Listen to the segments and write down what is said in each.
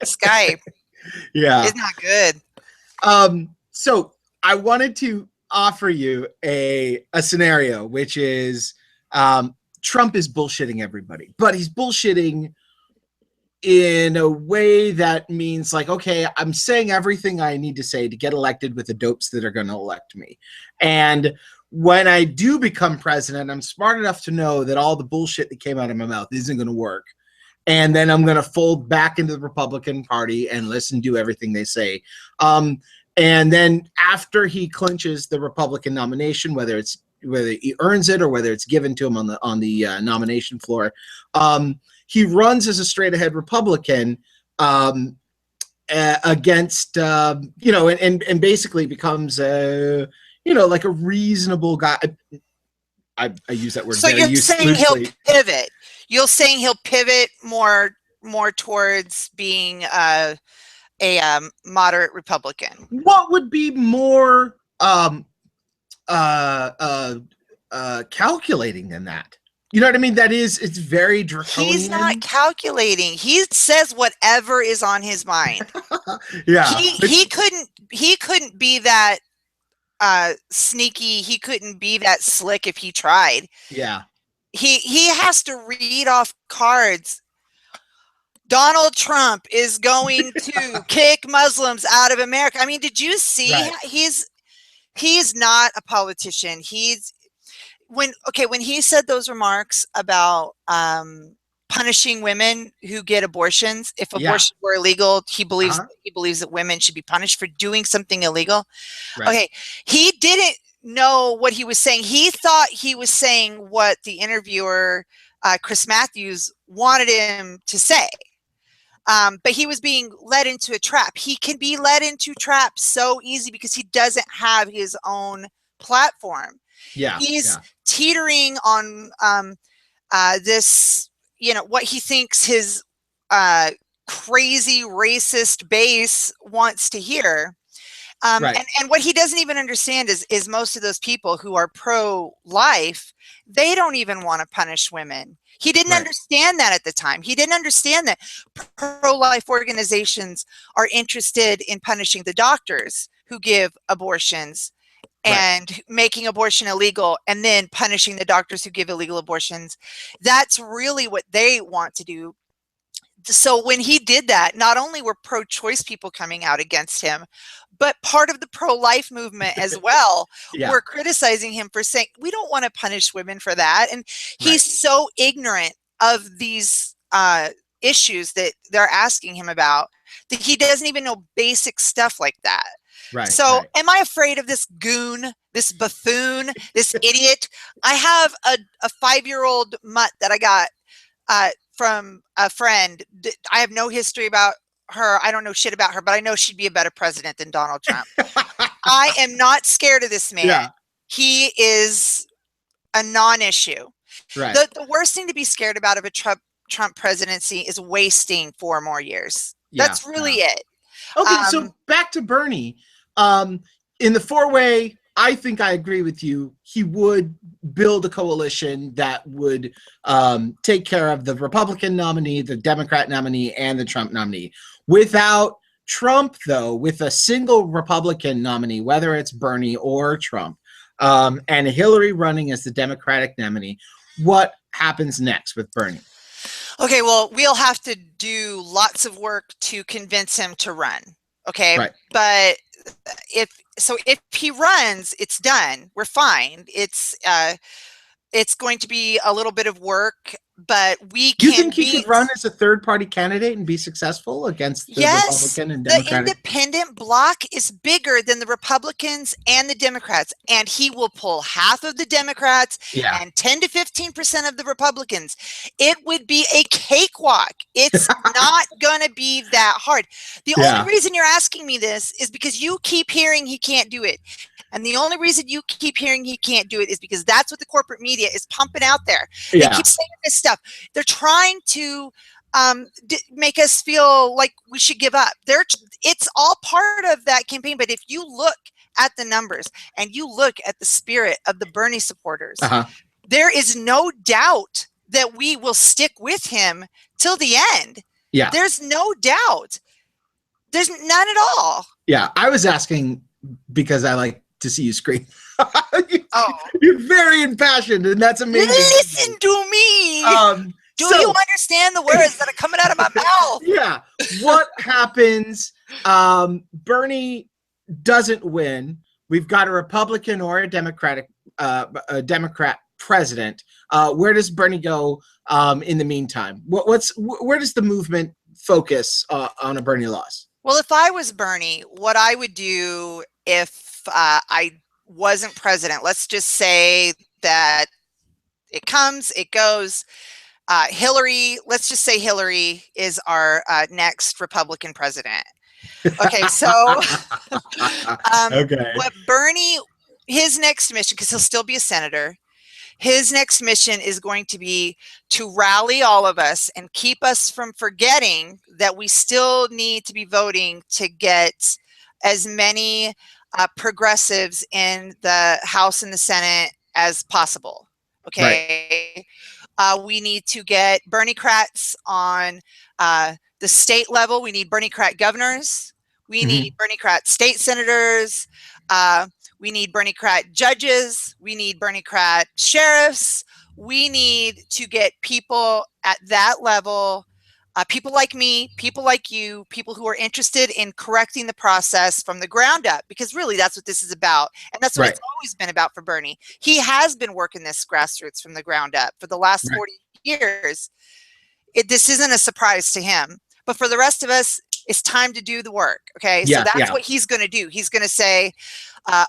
Skype Yeah. is not good. So I wanted to offer you a scenario, which is Trump is bullshitting everybody, but he's bullshitting in a way that means like, okay, I'm saying everything I need to say to get elected with the dopes that are going to elect me. And when I do become president, I'm smart enough to know that all the bullshit that came out of my mouth isn't going to work. And then I'm going to fold back into the Republican Party and listen to everything they say. And then after he clinches the Republican nomination, whether he earns it or whether it's given to him on the nomination floor, he runs as a straight ahead Republican against and basically becomes like a reasonable guy. I use that word. So you're saying he'll pivot. You're saying he'll pivot more towards being a moderate Republican. What would be more calculating than that? You know what I mean? It's very draconian. He's not calculating. He says whatever is on his mind. Yeah. He couldn't be that sneaky. He couldn't be that slick if he tried. Yeah. He has to read off cards. Donald Trump is going to kick Muslims out of America. I mean, did you see? Right. He's not a politician. When he said those remarks about punishing women who get abortions, if abortions were illegal, he believes that women should be punished for doing something illegal. Right. Okay, he didn't know what he was saying. He thought he was saying what the interviewer, Chris Matthews, wanted him to say. But he was being led into a trap. He can be led into traps so easy because he doesn't have his own platform. Yeah, he's teetering on this, what he thinks his crazy racist base wants to hear. Right. And what he doesn't even understand is most of those people who are pro-life, they don't even want to punish women. He didn't understand that at the time. He didn't understand that pro-life organizations are interested in punishing the doctors who give abortions and making abortion illegal, and then punishing the doctors who give illegal abortions. That's really what they want to do. So when he did that, not only were pro-choice people coming out against him, but part of the pro-life movement as well were criticizing him for saying, we don't want to punish women for that. And he's so ignorant of these issues that they're asking him about that he doesn't even know basic stuff like that. Right. So am I afraid of this goon, this buffoon, this idiot? I have a 5-year-old mutt that I got from a friend. I have no history about her. I don't know shit about her, but I know she'd be a better president than Donald Trump. I am not scared of this man. Yeah. He is a non-issue. Right. The worst thing to be scared about of a Trump presidency is wasting 4 more years. Yeah, that's really it. Okay, so back to Bernie. In the 4-way, I think I agree with you. He would build a coalition that would take care of the Republican nominee, the Democrat nominee, and the Trump nominee. Without Trump, though, with a single Republican nominee, whether it's Bernie or Trump, and Hillary running as the Democratic nominee, what happens next with Bernie? Okay, well, we'll have to do lots of work to convince him to run. Okay, but if he runs, it's done. We're fine. It's going to be a little bit of work, but we can. You think he could run as a third-party candidate and be successful against the Republican and Democratic? The independent bloc is bigger than the Republicans and the Democrats, and he will pull half of the Democrats and 10 to 15% of the Republicans. It would be a cakewalk. It's not going to be that hard. The only reason you're asking me this is because you keep hearing he can't do it. And the only reason you keep hearing he can't do it is because that's what the corporate media is pumping out there. They keep saying this stuff. They're trying to make us feel like we should give up. It's all part of that campaign. But if you look at the numbers and you look at the spirit of the Bernie supporters, there is no doubt that we will stick with him till the end. Yeah. There's no doubt. There's none at all. Yeah, I was asking because I like to see you scream. Oh, You're very impassioned, and that's amazing. listen to me. Do So, you understand the words that are coming out of my mouth? yeah, what happens? Bernie doesn't win. We've got a Republican or a Democrat president. Where does Bernie go in the meantime? Where does the movement focus on a Bernie loss? Well, if I was Bernie, what I would do if I wasn't president, let's just say that it comes, it goes. Hillary, let's just say Hillary is our next Republican president. Okay, so Okay. what Bernie, his next mission, because he'll still be a senator, his next mission is going to be to rally all of us and keep us from forgetting that we still need to be voting to get as many progressives in the House and the Senate as possible. Okay. Right. We need to get Bernie-crats on the state level. We need Bernie-crat governors. We need Bernie-crat state senators. We need Bernie-crat judges. We need Bernie-crat sheriffs. We need to get people at that level, people like me, people like you, people who are interested in correcting the process from the ground up, because really that's what this is about. And that's what it's always been about for Bernie. He has been working this grassroots from the ground up for the last 40 years. This isn't a surprise to him. But for the rest of us, it's time to do the work. Okay, so that's what he's going to do. He's going to say,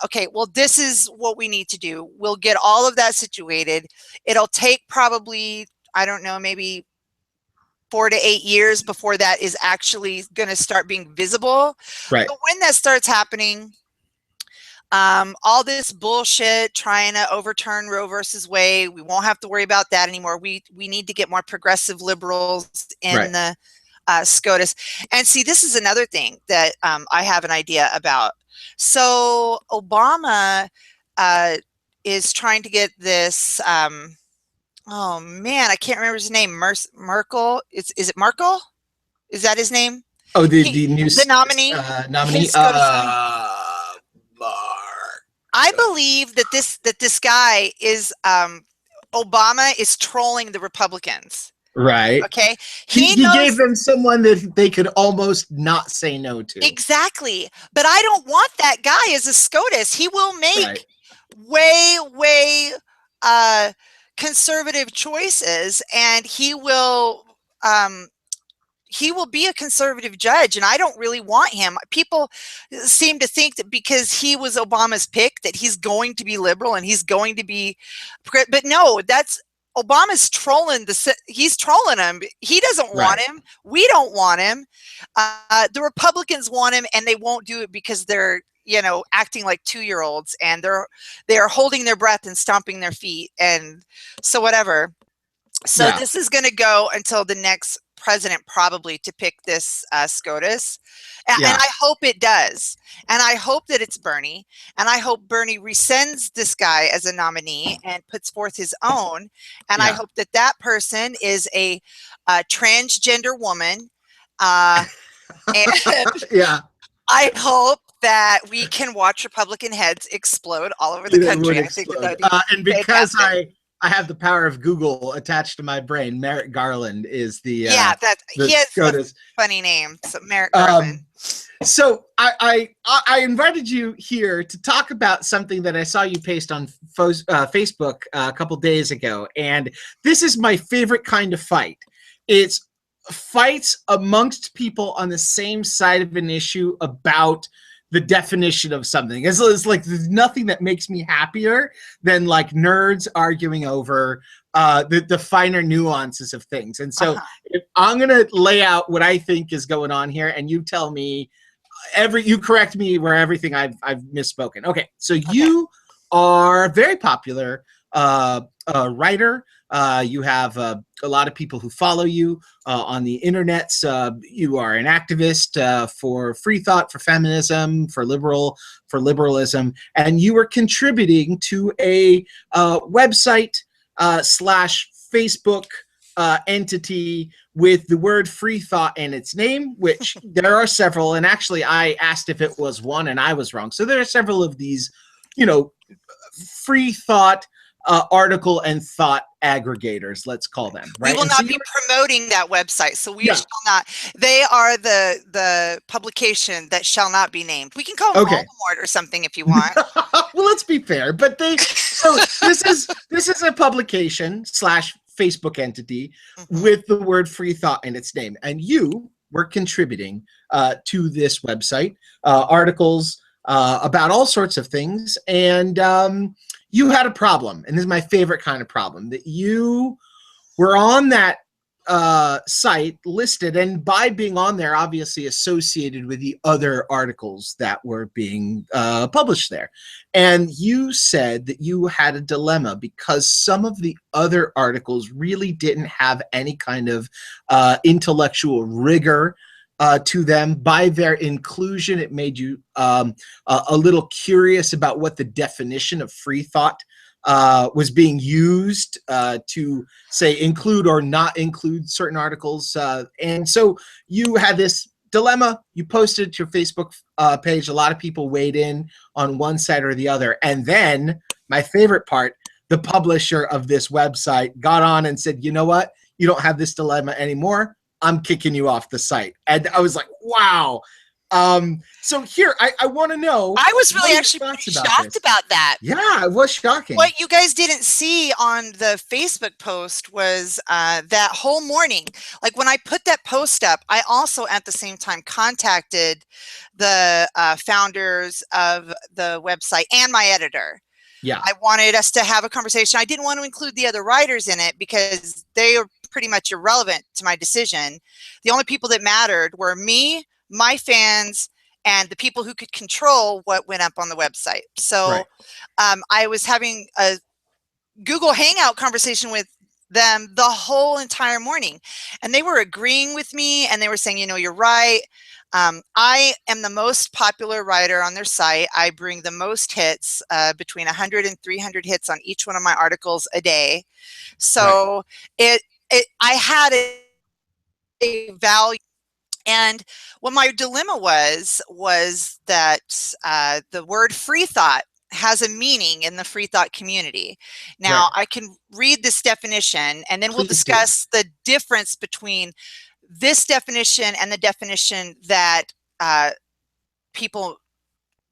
okay, well, this is what we need to do. We'll get all of that situated. It'll take probably, I don't know, maybe 4 to 8 years before that is actually going to start being visible. Right. But when that starts happening, all this bullshit trying to overturn Roe versus Wade, we won't have to worry about that anymore. We need to get more progressive liberals in the SCOTUS. And see, this is another thing that I have an idea about. So Obama is trying to get this, oh man, I can't remember his name. Merkel. Is it Merkel? Is that his name? Oh, the nominee. Nominee. I believe that this guy is Obama is trolling the Republicans. Right. Okay. He gave them someone that they could almost not say no to. Exactly. But I don't want that guy as a SCOTUS. He will make way conservative choices, and he will be a conservative judge, and I don't really want him. People seem to think that because he was Obama's pick that he's going to be liberal and he's going to be, but no, that's Obama's trolling he's trolling him. He doesn't want him. We don't want him. The Republicans want him, and they won't do it because they're, acting like 2-year-olds, and they're holding their breath and stomping their feet, and so whatever. So this is going to go until the next president probably to pick this SCOTUS. And I hope it does. And I hope that it's Bernie. And I hope Bernie rescinds this guy as a nominee and puts forth his own. And I hope that person is a transgender woman. And I hope that we can watch Republican heads explode all over the country. I think that would be and because I have the power of Google attached to my brain, Merrick Garland is the he has SCOTUS. A funny name. So Merrick Garland. So I invited you here to talk about something that I saw you paste on Facebook a couple days ago, and this is my favorite kind of fight. It's fights amongst people on the same side of an issue about the definition of something. It's like there's nothing that makes me happier than like nerds arguing over the finer nuances of things. And so if I'm gonna lay out what I think is going on here, and you tell me you correct me where everything I've misspoken. Okay, so you are a very popular writer. You have a lot of people who follow you on the internet. You are an activist for free thought, for feminism, for liberalism, and you are contributing to a website / Facebook entity with the word free thought in its name, which there are several. And actually, I asked if it was one, and I was wrong. So there are several of these, you know, free thought article and thought aggregators, let's call them, We right? will And so not be promoting that website, so we yeah, shall not. They are the publication that shall not be named. We can call them okay. Voldemort or something if you want. Well, let's be fair, but so this is a publication slash Facebook entity Mhm. with the word free thought in its name, and you were contributing to this website articles about all sorts of things, and you had a problem, and this is my favorite kind of problem, that you were on that site listed, and by being on there, obviously associated with the other articles that were being published there. And you said that you had a dilemma because some of the other articles really didn't have any kind of intellectual rigor to them. By their inclusion, it made you a little curious about what the definition of free thought was being used to say include or not include certain articles. And so you had this dilemma. You posted it to your Facebook page. A lot of people weighed in on one side or the other. And then my favorite part, the publisher of this website got on and said, you know what? You don't have this dilemma anymore. I'm kicking you off the site. And I was like, wow. So here, I want to know, I was what really are your actually thoughts pretty about shocked this? about that. Yeah, it was shocking. What you guys didn't see on the Facebook post was that whole morning. Like when I put that post up, I also at the same time contacted the founders of the website and my editor. Yeah, I wanted us to have a conversation. I didn't want to include the other writers in it because they are pretty much irrelevant to my decision. The only people that mattered were me, my fans, and the people who could control what went up on the website. So right. I was having a Google Hangout conversation with them the whole entire morning, and they were agreeing with me, and they were saying, you know, you're right. I am the most popular writer on their site. I bring the most hits, between 100 and 300 hits on each one of my articles a day. Right. So I had a value. And what my dilemma was that the word free thought has a meaning in the free thought community. Right. Now, I can read this definition, and then we'll Please do. discuss the difference between this definition and the definition that people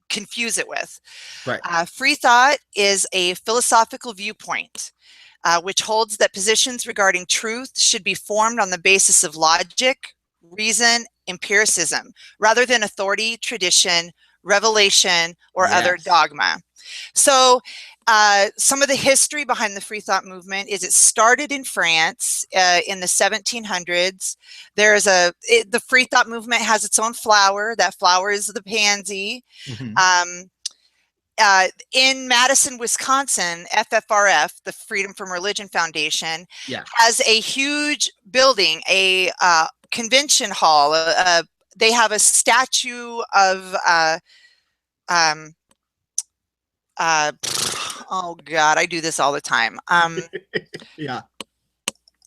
confuse it with. Right. Free thought is a philosophical viewpoint which holds that positions regarding truth should be formed on the basis of logic, reason, empiricism, rather than authority, tradition, revelation, or other Yes. dogma. So some of the history behind the free thought movement is it started in France in the 1700s. The free thought movement has its own flower. That flower is the pansy. Mm-hmm. Um, in Madison, Wisconsin, FFRF, the Freedom from Religion Foundation, Yeah. has a huge building, a convention hall. They have a statue of, um, oh God, I do this all the time. Yeah.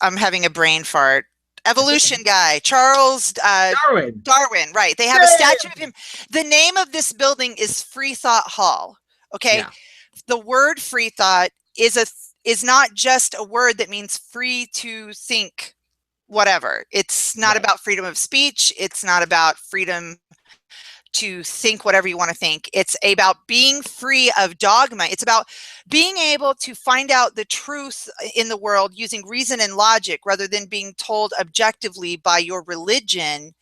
I'm having a brain fart. Evolution guy, Charles Darwin. Darwin, right. They have a Yay! statue of him. The name of this building is Free Thought Hall. Okay. Yeah. The word free thought is not just a word that means free to think whatever. It's not Right. about freedom of speech. It's not about freedom to think whatever you want to think. It's about being free of dogma. It's about being able to find out the truth in the world using reason and logic rather than being told objectively by your religion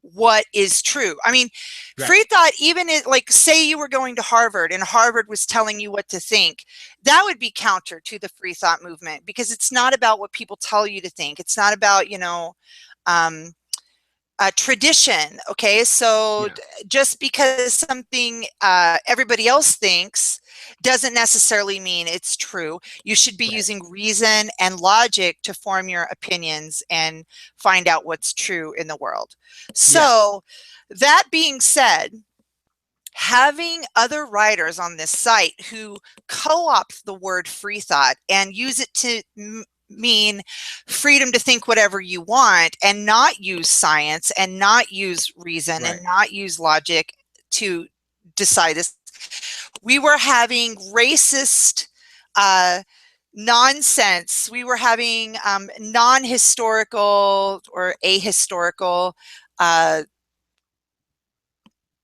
what is true. I mean, Right. free thought, even like say you were going to Harvard and Harvard was telling you what to think, that would be counter to the free thought movement because it's not about what people tell you to think. It's not about, um, tradition. Okay. So Yeah. just because something everybody else thinks doesn't necessarily mean it's true. You should be Right. using reason and logic to form your opinions and find out what's true in the world. So, that being said, having other writers on this site who co-opt the word free thought and use it to mean freedom to think whatever you want and not use science and not use reason Right. and not use logic to decide this. We were having racist nonsense. We were having non-historical or ahistorical,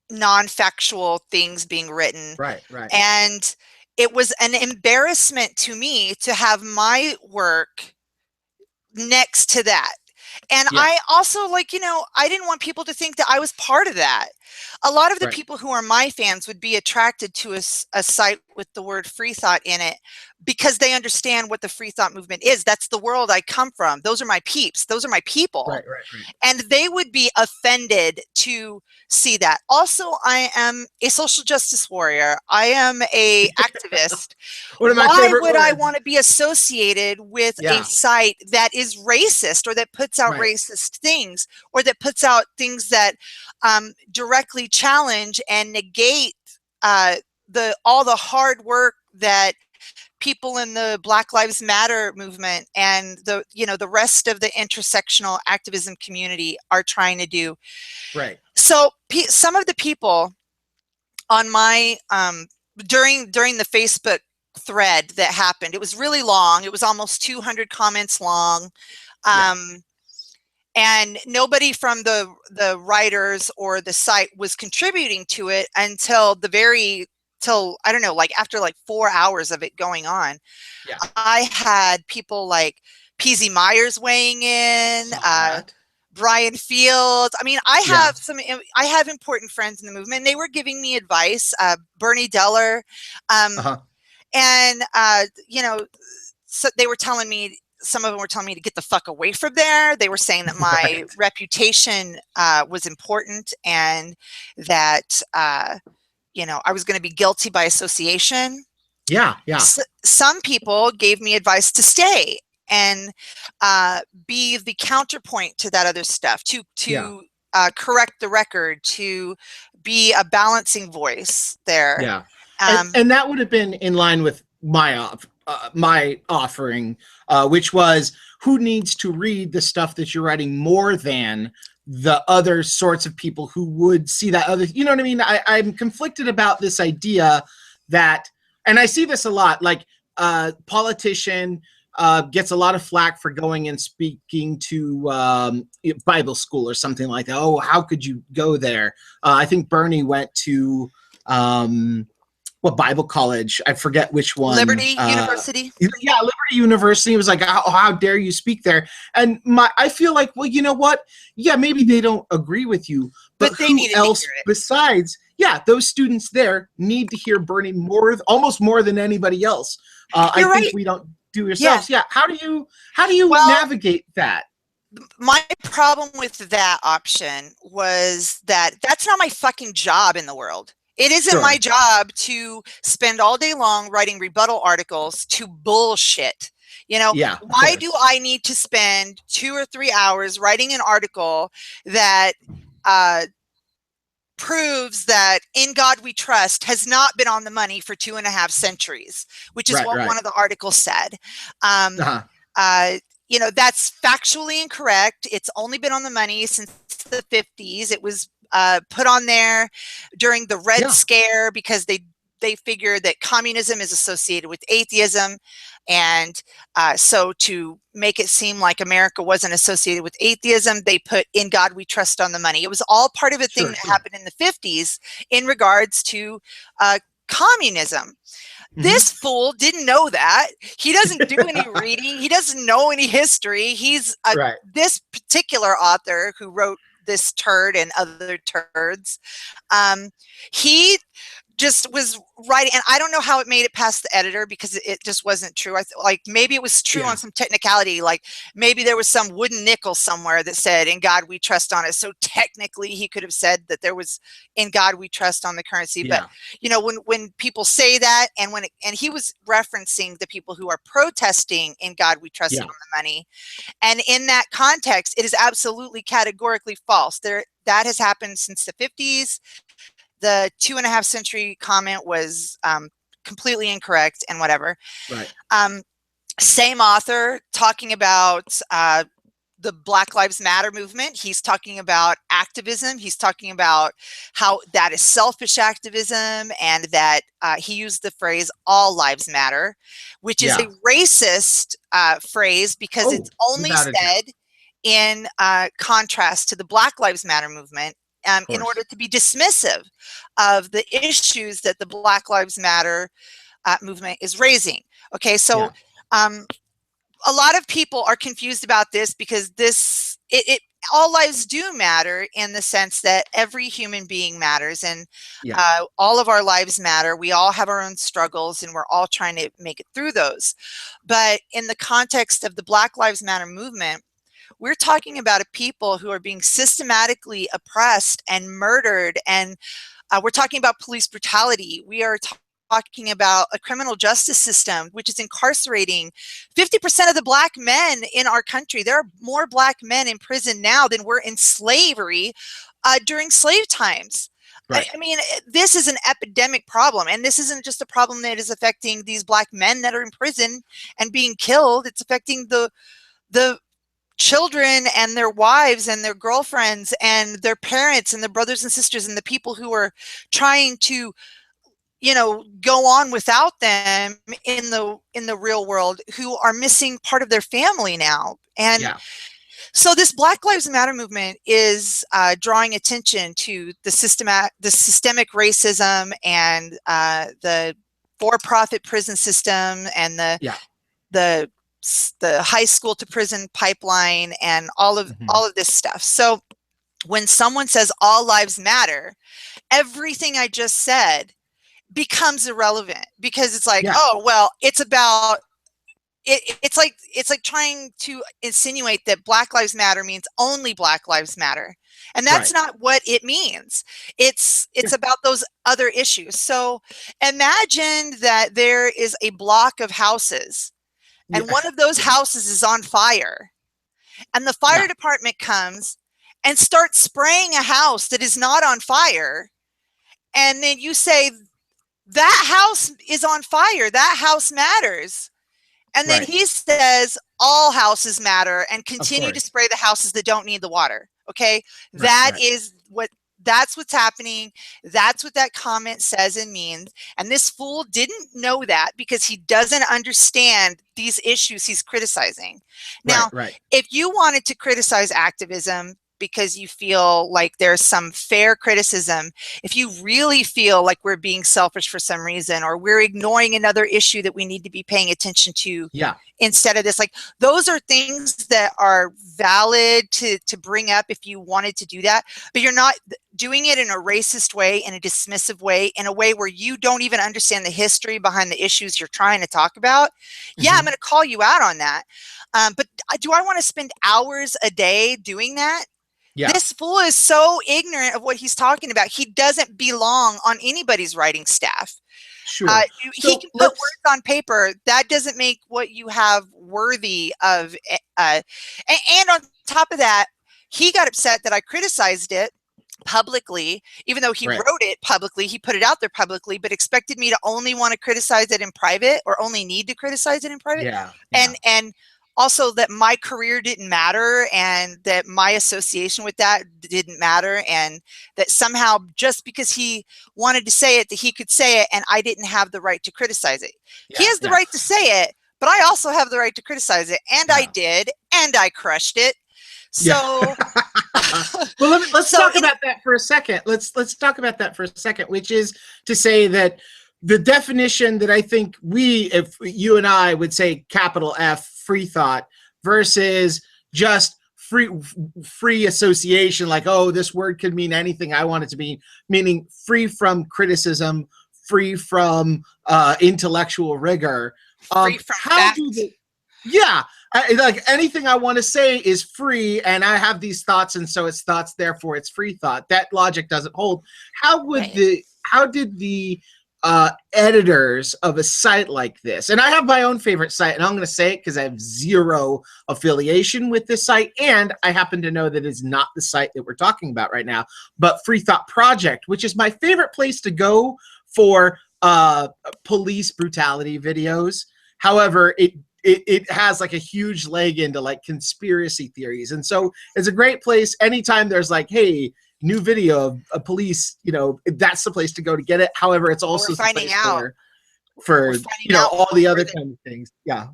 non-factual things being written. Right. Right. And it was an embarrassment to me to have my work next to that. And Yeah. I also, like, I didn't want people to think that I was part of that. A lot of the Right. people who are my fans would be attracted to a site with the word free thought in it because they understand what the free thought movement is. That's the world I come from. Those are my peeps. Those are my people. Right. Right. Right. And they would be offended to see that. Also, I am a social justice warrior. I am a activist. One of my Why favorite would I words. want to be associated with a Yeah. site that is racist or that puts out Right. racist things or that puts out things that directly challenge and negate all the hard work that people in the Black Lives Matter movement and the rest of the intersectional activism community are trying to do. Right. So some of the people on my during the Facebook thread that happened, it was really long. It was almost 200 comments long. Yeah. And nobody from the writers or the site was contributing to it until I don't know, like after like 4 hours of it going on. Yeah. I had people like PZ Myers weighing in, Saw that. Brian Fields. I mean, Yeah. I have important friends in the movement, and they were giving me advice. Bernie Deller, Uh-huh. and so they were telling me. Some of them were telling me to get the fuck away from there. They were saying that my Right. reputation was important, and that I was going to be guilty by association. Yeah. Yeah. Some people gave me advice to stay and be the counterpoint to that other stuff, to Yeah. correct the record, to be a balancing voice there. Yeah. And that would have been in line with my offering, which was who needs to read the stuff that you're writing more than the other sorts of people who would see that other, you know what I mean? I'm conflicted about this idea that, and I see this a lot, like politician gets a lot of flack for going and speaking to Bible school or something like that. Oh, how could you go there? I think Bernie went to what Bible college? I forget which one. Liberty University. Yeah, Liberty University. It was like, how dare you speak there? And I feel like, well, you know what? Yeah, maybe they don't agree with you, but they who needed else to hear it. besides? Yeah, those students there need to hear Bernie almost more than anybody else. I right. think we don't do ourselves. Yeah. How do you navigate that? My problem with that option was that that's not my fucking job in the world. It isn't my job to spend all day long writing rebuttal articles to bullshit. Yeah, why do I need to spend 2 or 3 hours writing an article that proves that "In God We Trust" has not been on the money for 2.5 centuries, which is what one of the articles said. That's factually incorrect. It's only been on the money since the 50s. It was put on there during the Red Scare because they figured that communism is associated with atheism. And so to make it seem like America wasn't associated with atheism, they put "In God We Trust" on the money. It was all part of a thing that happened in the 50s in regards to communism. This fool didn't know that. He doesn't do any reading. He doesn't know any history. He's this particular author who wrote this turd and other turds. He just was writing, and I don't know how it made it past the editor because it just wasn't true. Like maybe it was true on some technicality, like maybe there was some wooden nickel somewhere that said "In God We Trust" on it. So technically he could have said that there was "In God We Trust" on the currency. But when people say that, and and he was referencing the people who are protesting "In God We Trust" on the money. And in that context, it is absolutely categorically false. That has happened since the 50s. The 2.5 century comment was completely incorrect and whatever. Right. Same author talking about the Black Lives Matter movement. He's talking about activism. He's talking about how that is selfish activism, and that he used the phrase "all lives matter," which is a Yeah. racist phrase because it's Oh, only without a doubt. said in contrast to the Black Lives Matter movement, Of in order course. to be dismissive of the issues that the Black Lives Matter movement is raising. Okay, so Yeah. um, a lot of people are confused about this because all lives do matter in the sense that every human being matters, and Yeah. all of our lives matter. We all have our own struggles and we're all trying to make it through those. But in the context of the Black Lives Matter movement, we're talking about a people who are being systematically oppressed and murdered, and we're talking about police brutality. We are talking about a criminal justice system which is incarcerating 50% of the Black men in our country. There are more Black men in prison now than were in slavery during slave times. Right. I mean, this is an epidemic problem, and this isn't just a problem that is affecting these Black men that are in prison and being killed. It's affecting the children and their wives and their girlfriends and their parents and their brothers and sisters and the people who are trying to, go on without them in the real world, who are missing part of their family now. And Yeah. so this Black Lives Matter movement is drawing attention to the systemic racism and the for-profit prison system, and Yeah. the the high school to prison pipeline, and all of Hmm. all of this stuff. So when someone says all lives matter, everything I just said becomes irrelevant, because it's like, Yeah. oh well, it's about it's like trying to insinuate that Black Lives Matter means only Black Lives Matter, and that's Right. not what it means. It's Yeah. about those other issues. So imagine that there is a block of houses, and Yeah. one of those Yeah. houses is on fire, and the fire Yeah. department comes and starts spraying a house that is not on fire, and then you say that house is on fire, that house matters, and then Right. he says all houses matter and Of continue to course. spray the houses that don't need the water. Okay, Right. that Right. is what that's what's happening. That's what that comment says and means. And this fool didn't know that because he doesn't understand these issues he's criticizing. Right. Now, Right. if you wanted to criticize activism because you feel like there's some fair criticism, if you really feel like we're being selfish for some reason, or we're ignoring another issue that we need to be paying attention to Yeah. instead of this, like, those are things that are valid to bring up if you wanted to do that, but you're not doing it in a racist way, in a dismissive way, in a way where you don't even understand the history behind the issues you're trying to talk about. Yeah, I'm Hmm. going to call you out on that. But do I want to spend hours a day doing that? Yeah. This fool is so ignorant of what he's talking about. He doesn't belong on anybody's writing staff. Sure. He So can put let's. words on paper. That doesn't make what you have worthy of. And on top of that, he got upset that I criticized it publicly, even though he Right. wrote it publicly, he put it out there publicly, but expected me to only want to criticize it in private, or only need to criticize it in private. Yeah. Yeah. And also that my career didn't matter, and that my association with that didn't matter, and that somehow just because he wanted to say it, that he could say it and I didn't have the right to criticize it. He Yeah. has the Yeah. right to say it, but I also have the right to criticize it, and I Yeah. did, and I crushed it. Yeah. So Well, let's so talk about that for a second. Let's talk about that for a second, which is to say that the definition that I think if you and I would say capital F, free thought, versus just free association, like, oh, this word could mean anything I want it to mean, meaning free from criticism, free from intellectual rigor. free from How do fact. the Yeah, like anything I want to say is free, and I have these thoughts, and so it's thoughts, therefore it's free thought. That logic doesn't hold. Right. How did the editors of a site like this, and I have my own favorite site, and I'm going to say it because I have zero affiliation with this site, and I happen to know that it's not the site that we're talking about right now, but Free Thought Project, which is my favorite place to go for police brutality videos. However, it has like a huge leg into like conspiracy theories. And so it's a great place anytime there's like, hey, new video of a police, that's the place to go to get it. However, it's Well, we're also the finding place out. We're for finding out all more the and more other that kind of things. Yeah.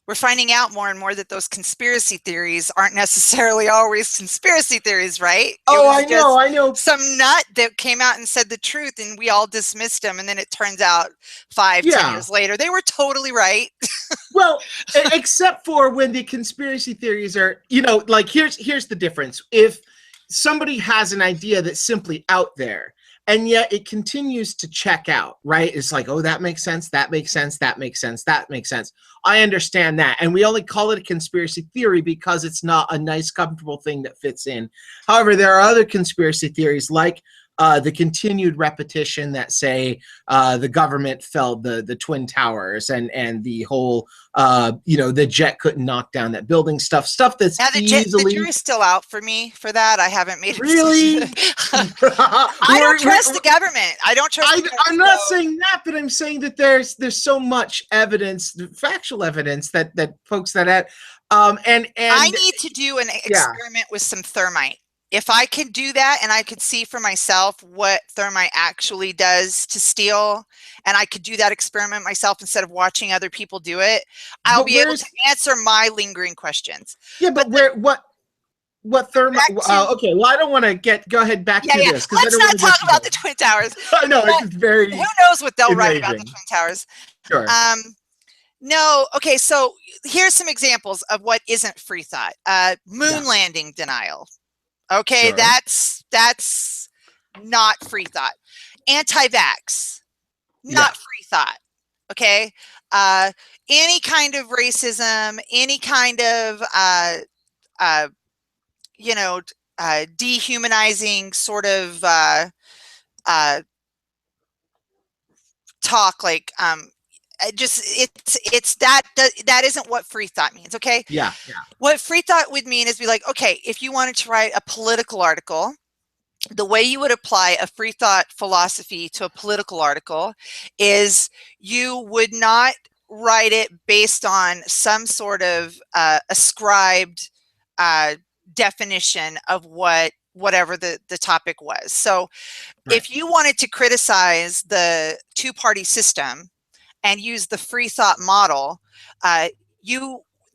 we're finding out more and more that those conspiracy theories aren't necessarily always conspiracy theories, right? It Oh, was I just know, I know. some nut that came out and said the truth, and we all dismissed them. And then it turns out 5-10 Yeah. years later, they were totally right. Well, except for when the conspiracy theories are, like here's the difference. If somebody has an idea that's simply out there and yet it continues to check out, right? It's like, oh, that makes sense, that makes sense, that makes sense, that makes sense. I understand that. And we only call it a conspiracy theory because it's not a nice, comfortable thing that fits in. However, there are other conspiracy theories like the continued repetition that say the government felled the twin towers and the whole the jet couldn't knock down that building, stuff that's Now the easily jury's still out for me for that. I haven't made a decision. really. I don't trust the government. I don't trust the government. I'm not saying that, but I'm saying that there's so much evidence, factual evidence that folks that at and I need to do an yeah. experiment with some thermite. If I could do that and I could see for myself what thermite actually does to steel, and I could do that experiment myself instead of watching other people do it, I'll be able to answer my lingering questions. Yeah, but what thermite? Okay, well, I don't want to go ahead back to this because I Let's don't not want talk about the Twin Towers. I know it's very. Who knows what they'll write about the Twin Towers? Sure. No. Okay, so here's some examples of what isn't free thought. Moon landing denial. Okay, sure. that's not free thought. Anti-vax, not free thought. Okay, any kind of racism, any kind of dehumanizing sort of talk, like it's that isn't what free thought means. Okay. Yeah. What free thought would mean is be like, okay, if you wanted to write a political article, the way you would apply a free thought philosophy to a political article is you would not write it based on some sort of ascribed definition of whatever the topic was. So if you wanted to criticize the two-party system and use the free thought model,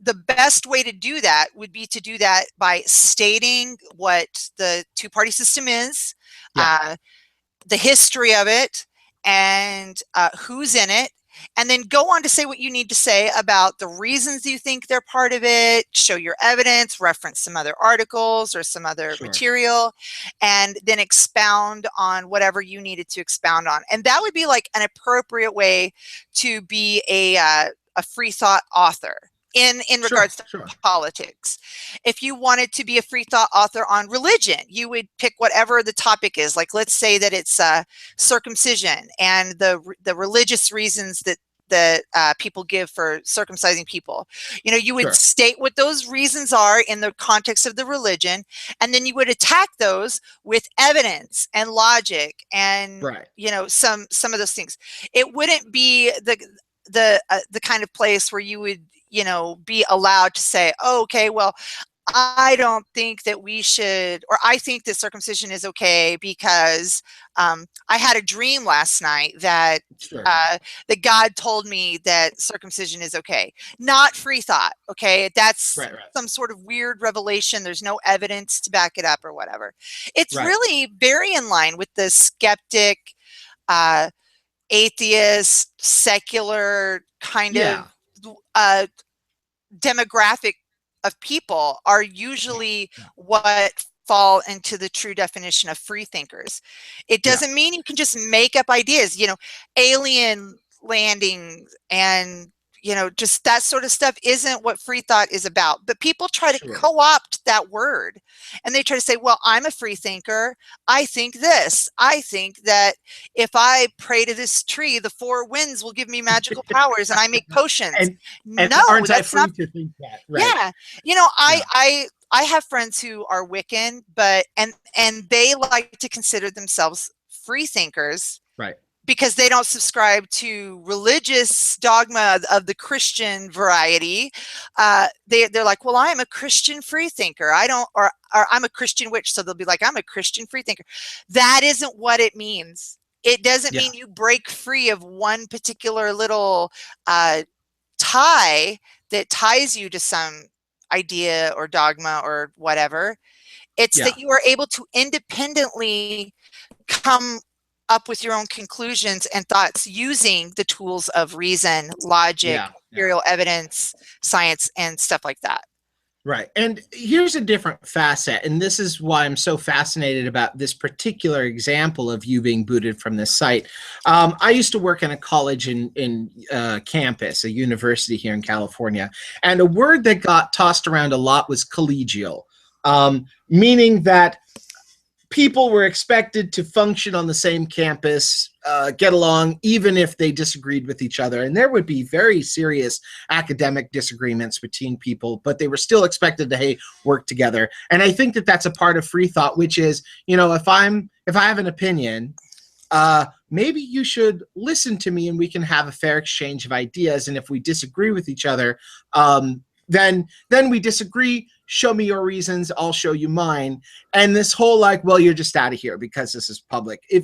the best way to do that would be to do that by stating what the two-party system is, the history of it, and who's in it, and then go on to say what you need to say about the reasons you think they're part of it, show your evidence, reference some other articles or some other material, and then expound on whatever you needed to expound on. And that would be like an appropriate way to be a free thought author in regards to politics. If you wanted to be a free thought author on religion, you would pick whatever the topic is. Like, let's say that it's circumcision and the religious reasons that people give for circumcising people. You would state what those reasons are in the context of the religion, and then you would attack those with evidence and logic and some of those things. It wouldn't be the kind of place where you would be allowed to say, oh, okay, well, I don't think that we should, or I think that circumcision is okay because I had a dream last night that that God told me that circumcision is okay. Not free thought, okay? That's some sort of weird revelation. There's no evidence to back it up or whatever. It's really very in line with the skeptic, atheist, secular kind of demographic of people are usually what fall into the true definition of free thinkers. It doesn't mean you can just make up ideas, alien landings and just that sort of stuff isn't what free thought is about. But people try to co-opt that word, and they try to say, well, I'm a free thinker. I think this. I think that if I pray to this tree, the four winds will give me magical powers and I make potions. and no, aren't that's I free not to think that? I have friends who are Wiccan, but and they like to consider themselves free thinkers. Right. because they don't subscribe to religious dogma of the Christian variety. They're like, well, I'm a Christian freethinker. I don't, or I'm a Christian witch. So they'll be like, I'm a Christian freethinker. That isn't what it means. It doesn't Yeah. mean you break free of one particular little tie that ties you to some idea or dogma or whatever. It's Yeah. that you are able to independently come up with your own conclusions and thoughts using the tools of reason, logic, Yeah. Yeah. empirical evidence, science, and stuff like that. Right. And here's a different facet. And this is why I'm so fascinated about this particular example of you being booted from this site. I used to work in a college in campus, a university here in California. And a word that got tossed around a lot was collegial, meaning that people were expected to function on the same campus, get along, even if they disagreed with each other. And there would be very serious academic disagreements between people, but they were still expected to, hey, work together. And I think that that's a part of free thought, which is, you know, if I have an opinion, maybe you should listen to me and we can have a fair exchange of ideas. And if we disagree with each other, then we disagree. Show me your reasons, I'll show you mine. And this whole like, well, you're just out of here because this is public. If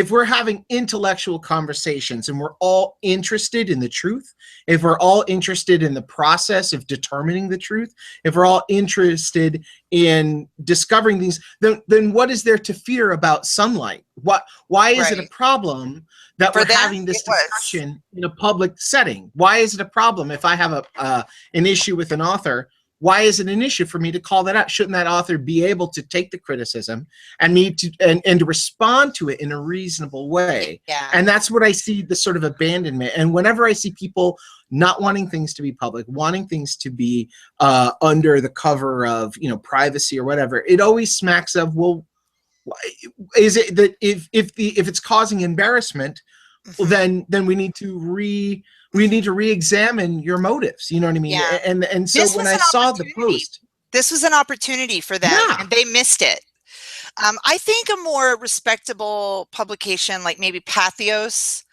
we're having intellectual conversations and we're all interested in the truth, if we're all interested in the process of determining the truth, if we're all interested in discovering these, then what is there to fear about sunlight? Why is it a problem that For we're them, having this it was. discussion in a public setting? Why is it a problem if I have an issue with an author? Why is it an issue for me to call that out? Shouldn't that author be able to take the criticism and to respond to it in a reasonable way? Yeah. And that's what I see, the sort of abandonment. And whenever I see people not wanting things to be public, wanting things to be under the cover of, you know, privacy or whatever, it always smacks of, well, is it that if it's causing embarrassment, well, then we need to re-examine your motives. You know what I mean? Yeah. And so when I saw the post, this was an opportunity for them, yeah, and they missed it. I think a more respectable publication like maybe Pathos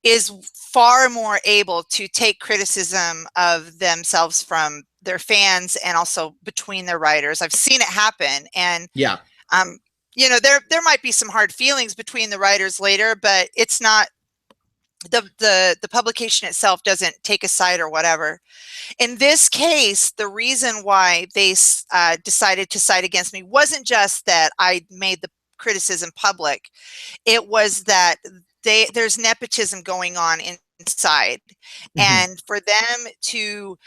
is far more able to take criticism of themselves from their fans and also between their writers. I've seen it happen, and yeah, you know, there might be some hard feelings between the writers later, but it's not the publication itself doesn't take a side or whatever. In this case, the reason why they decided to side against me wasn't just that I made the criticism public. It was that there's nepotism going on inside. And for them to,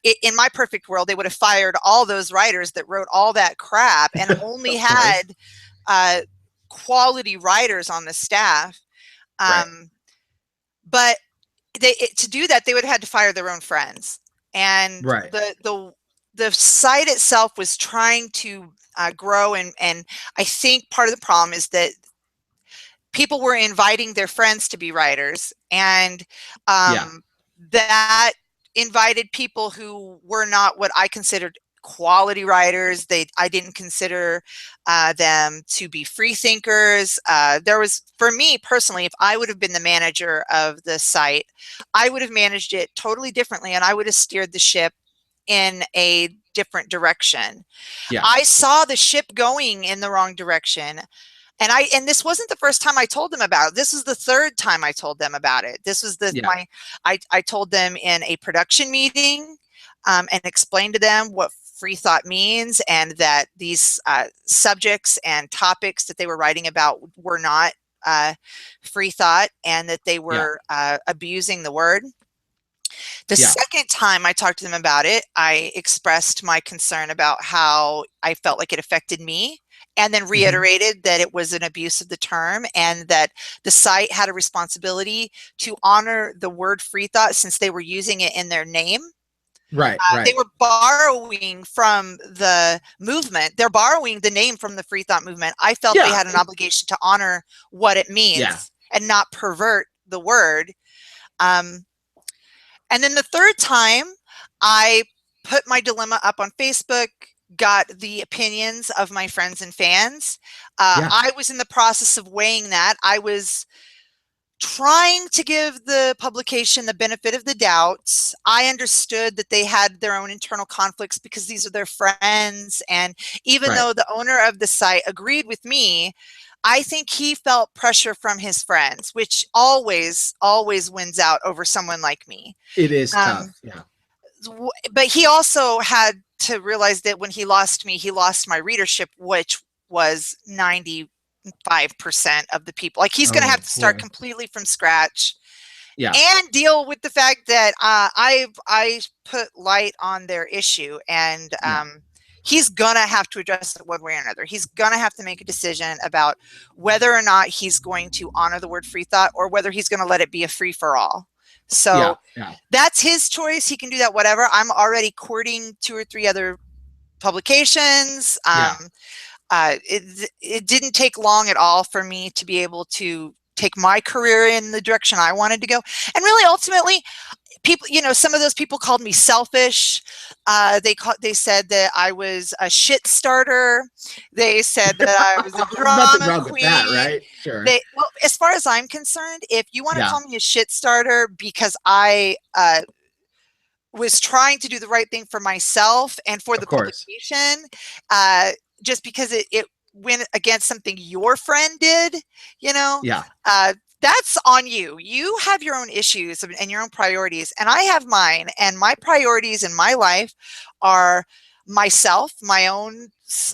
in my perfect world, they would have fired all those writers that wrote all that crap and only had quality writers on the staff. But to do that, they would have had to fire their own friends. And the site itself was trying to grow. And I think part of the problem is that people were inviting their friends to be writers. And that invited people who were not what I considered quality writers. I didn't consider them to be free thinkers. There was, for me personally, if I would have been the manager of the site, I would have managed it totally differently, and I would have steered the ship in a different direction. I saw the ship going in the wrong direction. And this wasn't the first time I told them about it. This was the third time I told them about it. This was I told them in a production meeting and explained to them what free thought means, and that these subjects and topics that they were writing about were not free thought, and that they were abusing the word. The second time I talked to them about it, I expressed my concern about how I felt like it affected me, and then reiterated that it was an abuse of the term, and that the site had a responsibility to honor the word free thought since they were using it in their name. They were borrowing from the movement. They're borrowing the name from the free thought movement. I felt they had an obligation to honor what it means and not pervert the word. And then the third time, I put my dilemma up on Facebook. got the opinions of my friends and fans. Yeah. I was in the process of weighing that. I was trying to give the publication the benefit of the doubt. I understood that they had their own internal conflicts because these are their friends. And even Right. though the owner of the site agreed with me, I think he felt pressure from his friends, which always wins out over someone like me. It is Um, tough. Yeah. but he also had to realize that when he lost me, he lost my readership, which was 95% of the people. Like, he's going to have Oh to start boy. completely from scratch Yeah. and deal with the fact that I put light on their issue, and Yeah. he's gonna have to address it one way or another. He's gonna have to make a decision about whether or not he's going to honor the word free thought or whether he's going to let it be a free for all. Yeah. So Yeah. that's his choice. He can do that, whatever. I'm already courting 2 or 3 other publications. Yeah. It didn't take long at all for me to be able to take my career in the direction I wanted to go. And really, ultimately, people, some of those people called me selfish. They said that I was a shit starter. They said that I was a Nothing drama wrong with that, queen. right? Sure. Well, as far as I'm concerned, if you want to Yeah. call me a shit starter because I was trying to do the right thing for myself and for Of the course. publication, uh, just because it went against something your friend did, you know, Yeah. that's on you. You have your own issues and your own priorities, and I have mine. And my priorities in my life are myself, my own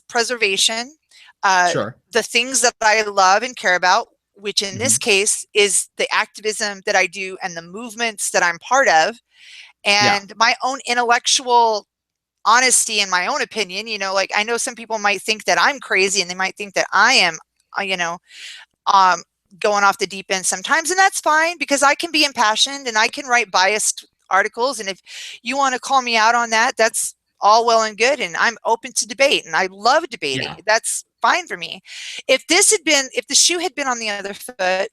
preservation, uh, Sure. the things that I love and care about, which in this Hmm. case is the activism that I do and the movements that I'm part of, Yeah. and my own intellectual honesty and my own opinion. Like, I know some people might think that I'm crazy and they might think that I am, uh, you know, um, going off the deep end sometimes, and that's fine because I can be impassioned and I can write biased articles. And if you want to call me out on that, that's all well and good. And I'm open to debate and I love debating. Yeah. That's fine for me. If the shoe had been on the other foot,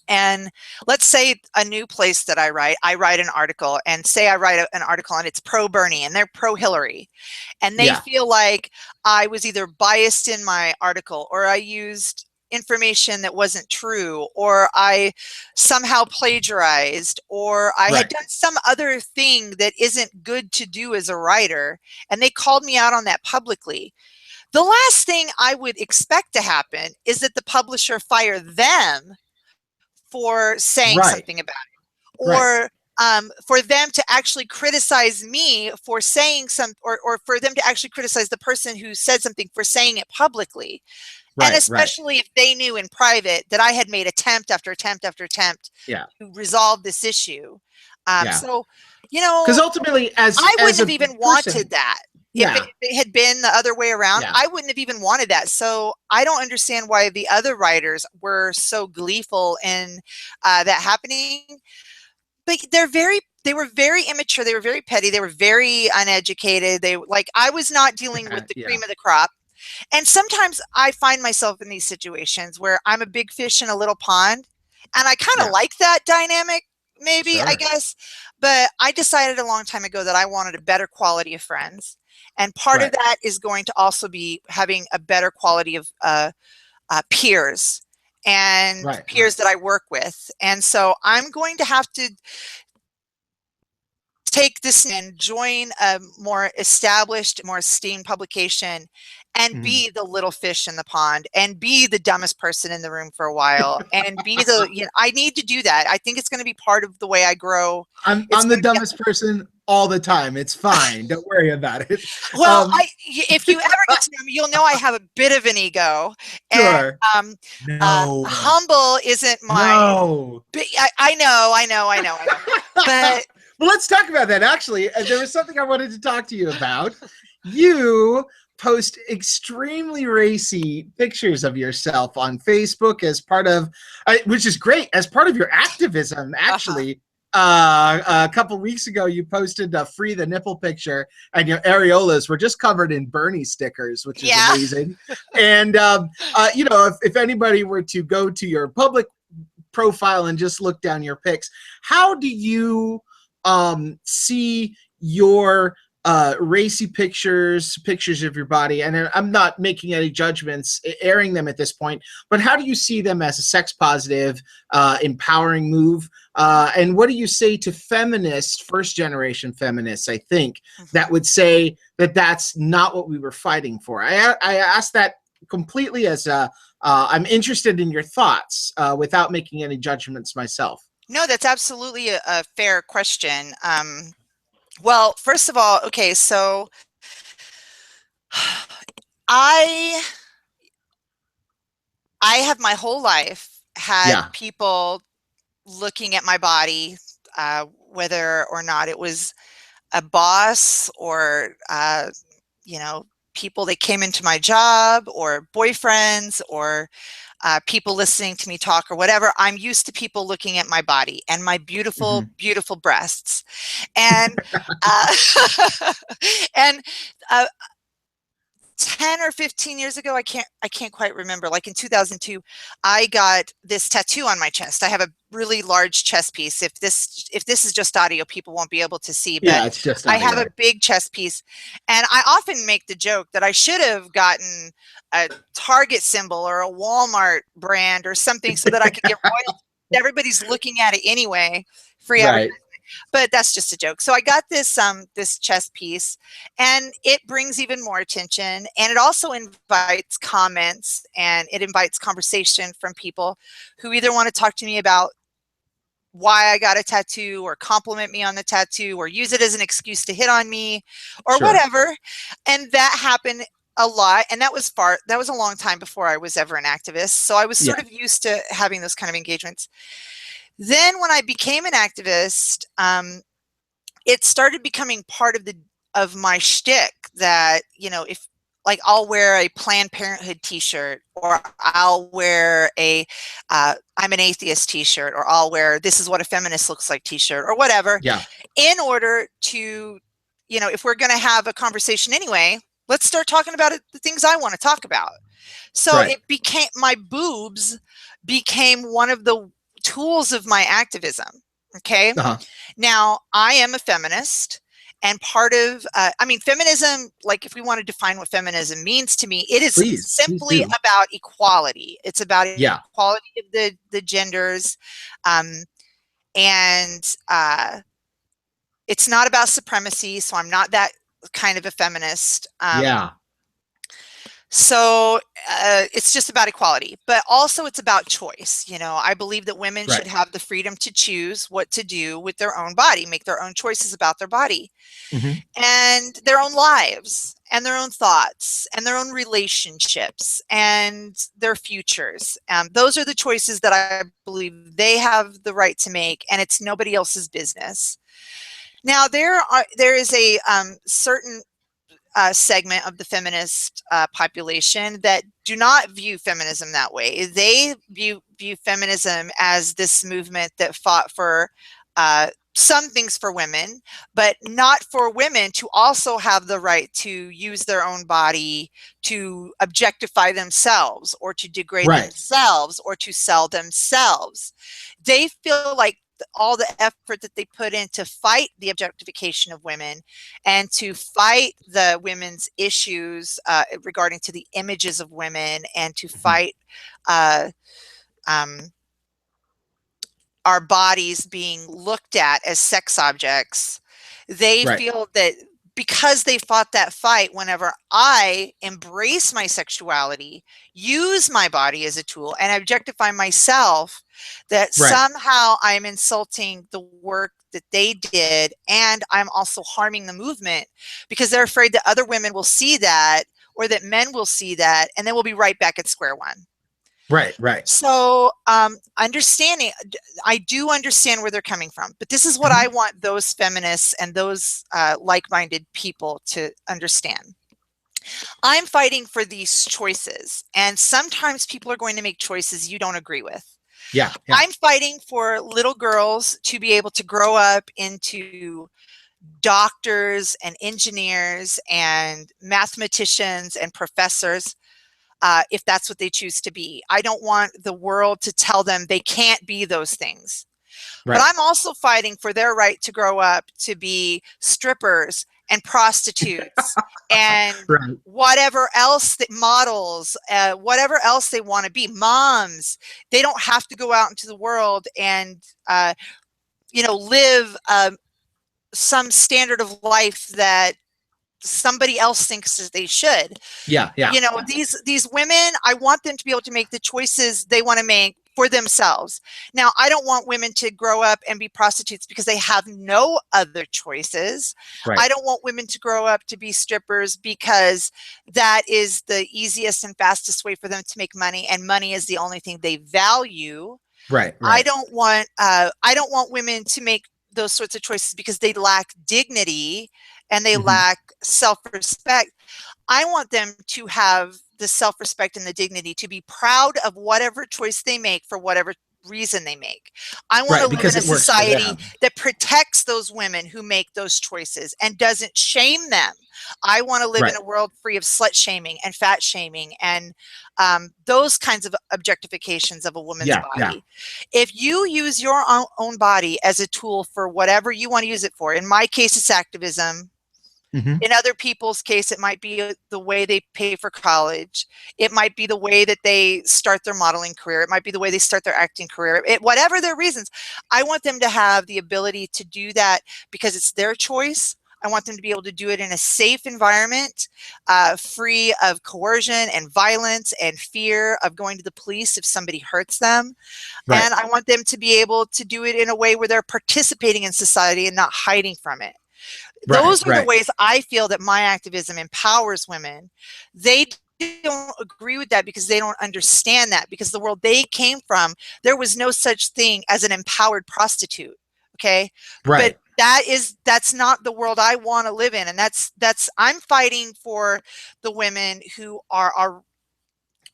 and let's say a new place that I write an article, and say I write an article and it's pro Bernie and they're pro Hillary, and they Yeah. feel like I was either biased in my article or I used information that wasn't true or I somehow plagiarized or I had Right. done some other thing that isn't good to do as a writer, and they called me out on that publicly. The last thing I would expect to happen is that the publisher fire them for saying Right. something about it, Right. or for them to actually criticize me for saying or for them to actually criticize the person who said something for saying it publicly. And Right. Right. especially if they knew in private that I had made attempt after attempt after attempt Yeah. to resolve this issue. Yeah. So, Because ultimately, I as wouldn't a have even wanted person, that. yeah. If it had been the other way around, Yeah. I wouldn't have even wanted that. So I don't understand why the other writers were so gleeful in that happening. But they were very immature. They were very petty. They were very uneducated. I was not dealing with the Yeah. cream of the crop. And sometimes I find myself in these situations where I'm a big fish in a little pond, and I kind of Yeah. like that dynamic, maybe, I Sure. guess. But I decided a long time ago that I wanted a better quality of friends. And part of Right. that is going to also be having a better quality of peers and Right. Right. peers that I work with. And so I'm going to have to take this and join a more established, more esteemed publication and Mhm. be the little fish in the pond and be the dumbest person in the room for a while and be I need to do that. I think it's going to be part of the way I grow. It's I'm the going to be, dumbest person all the time. It's fine. Don't worry about it. well, Um, if you ever get to know me, you'll know I have a bit of an ego, and sure. No. humble isn't my, No. I know, but Well, let's talk about that. Actually, there was something I wanted to talk to you about. You post extremely racy pictures of yourself on Facebook as part of, which is great, as part of your activism. uh-huh. Actually, a couple weeks ago, you posted a free the nipple picture, and your areolas were just covered in Bernie stickers, which is Yeah. amazing. And if anybody were to go to your public profile and just look down your pics, how do you see your racy pictures of your body, and I'm not making any judgments, airing them at this point, but how do you see them as a sex positive, empowering move? And what do you say to feminists, first generation feminists, I think, that would say that that's not what we were fighting for? I asked that completely as a, I'm interested in your thoughts without making any judgments myself. No, that's absolutely a fair question. Well, first of all, okay, so I I have my whole life had Yeah. people looking at my body, whether or not it was a boss or you know, people that came into my job or boyfriends or people listening to me talk or whatever. I'm used to people looking at my body and my beautiful, Mm-hmm. beautiful breasts. And and uh, 10 or 15 years ago, I can't quite remember, like in 2002, I got this tattoo on my chest. I have a really large chest piece. If this is just audio, people won't be able to see, but Yeah, it's just I have a audio. big chest piece. And I often make the joke that I should have gotten a Target symbol or a Walmart brand or something so that I could get royalties. Everybody's looking at it anyway, free advertising, Right. but that's just a joke. So I got this chest piece, and it brings even more attention, and it also invites comments, and it invites conversation from people who either want to talk to me about why I got a tattoo or compliment me on the tattoo or use it as an excuse to hit on me or Sure. whatever. And that happened a lot, and that was a long time before I was ever an activist, so I was Yeah. sort of used to having those kind of engagements. Then when I became an activist, it started becoming part of my shtick that, if like I'll wear a Planned Parenthood T-shirt, or I'll wear a I'm an atheist T-shirt, or I'll wear "This is what a feminist looks like" T-shirt, or whatever, Yeah. in order to, if we're going to have a conversation anyway, let's start talking about the things I want to talk about. So Right. it became my boobs became one of the tools of my activism. Okay. Uh-huh. Now, I am a feminist, and part of, feminism, like if we want to define what feminism means to me, it is Please simply do. about equality. It's about Yeah. equality of the genders. Um, and it's not about supremacy. So I'm not that kind of a feminist. Yeah. So it's just about equality, but also it's about choice. I believe that women Right. should have the freedom to choose what to do with their own body, make their own choices about their body Mm-hmm. and their own lives and their own thoughts and their own relationships and their futures. Those are the choices that I believe they have the right to make, and it's nobody else's business. Now, there is a certain segment of the feminist population that do not view feminism that way. They view feminism as this movement that fought for some things for women, but not for women to also have the right to use their own body, to objectify themselves, or to degrade Right. themselves, or to sell themselves. They feel like all the effort that they put in to fight the objectification of women and to fight the women's issues regarding to the images of women, and to Mm-hmm. fight uh, um, our bodies being looked at as sex objects. They Right. feel that because they fought that fight, whenever I embrace my sexuality, use my body as a tool, and objectify myself, that Right. somehow I'm insulting the work that they did, and I'm also harming the movement, because they're afraid that other women will see that, or that men will see that, and then we'll be right back at square one. Right. Right. So, I do understand where they're coming from, but this is what Mm-hmm. I want those feminists and those like-minded people to understand. I'm fighting for these choices, and sometimes people are going to make choices you don't agree with. Yeah. Yeah. I'm fighting for little girls to be able to grow up into doctors and engineers and mathematicians and professors, if that's what they choose to be. I don't want the world to tell them they can't be those things. But Right. I'm also fighting for their right to grow up to be strippers, and prostitutes and Right. whatever else that models, whatever else they want to be, moms. They don't have to go out into the world and live some standard of life that somebody else thinks that they should. Yeah. Yeah. These women, I want them to be able to make the choices they want to make for themselves. Now, I don't want women to grow up and be prostitutes because they have no other choices. Right. I don't want women to grow up to be strippers because that is the easiest and fastest way for them to make money, and money is the only thing they value. Right. I Right. don't want women to make those sorts of choices because they lack dignity and they Hmm. lack self-respect. I want them to have the self-respect and the dignity to be proud of whatever choice they make for whatever reason they make. I want to Right. live in Because a it works for society them. that protects those women who make those choices and doesn't shame them. I want to live in Right. a world free of slut shaming and fat shaming and those kinds of objectifications of a woman's Yeah. Yeah. body. If you use your own body as a tool for whatever you want to use it for, in my case, it's activism. Hmm. In other people's case, it might be the way they pay for college. It might be the way that they start their modeling career. It might be the way they start their acting career. Whatever their reasons, I want them to have the ability to do that because it's their choice. I want them to be able to do it in a safe environment, free of coercion and violence and fear of going to the police if somebody hurts them. Right. And I want them to be able to do it in a way where they're participating in society and not hiding from it. Right. Those are the Right. ways I feel that my activism empowers women. They don't agree with that because they don't understand that, because the world they came from, there was no such thing as an empowered prostitute. Okay. But Right. that's not the world I want to live in. And that's I'm fighting for the women who are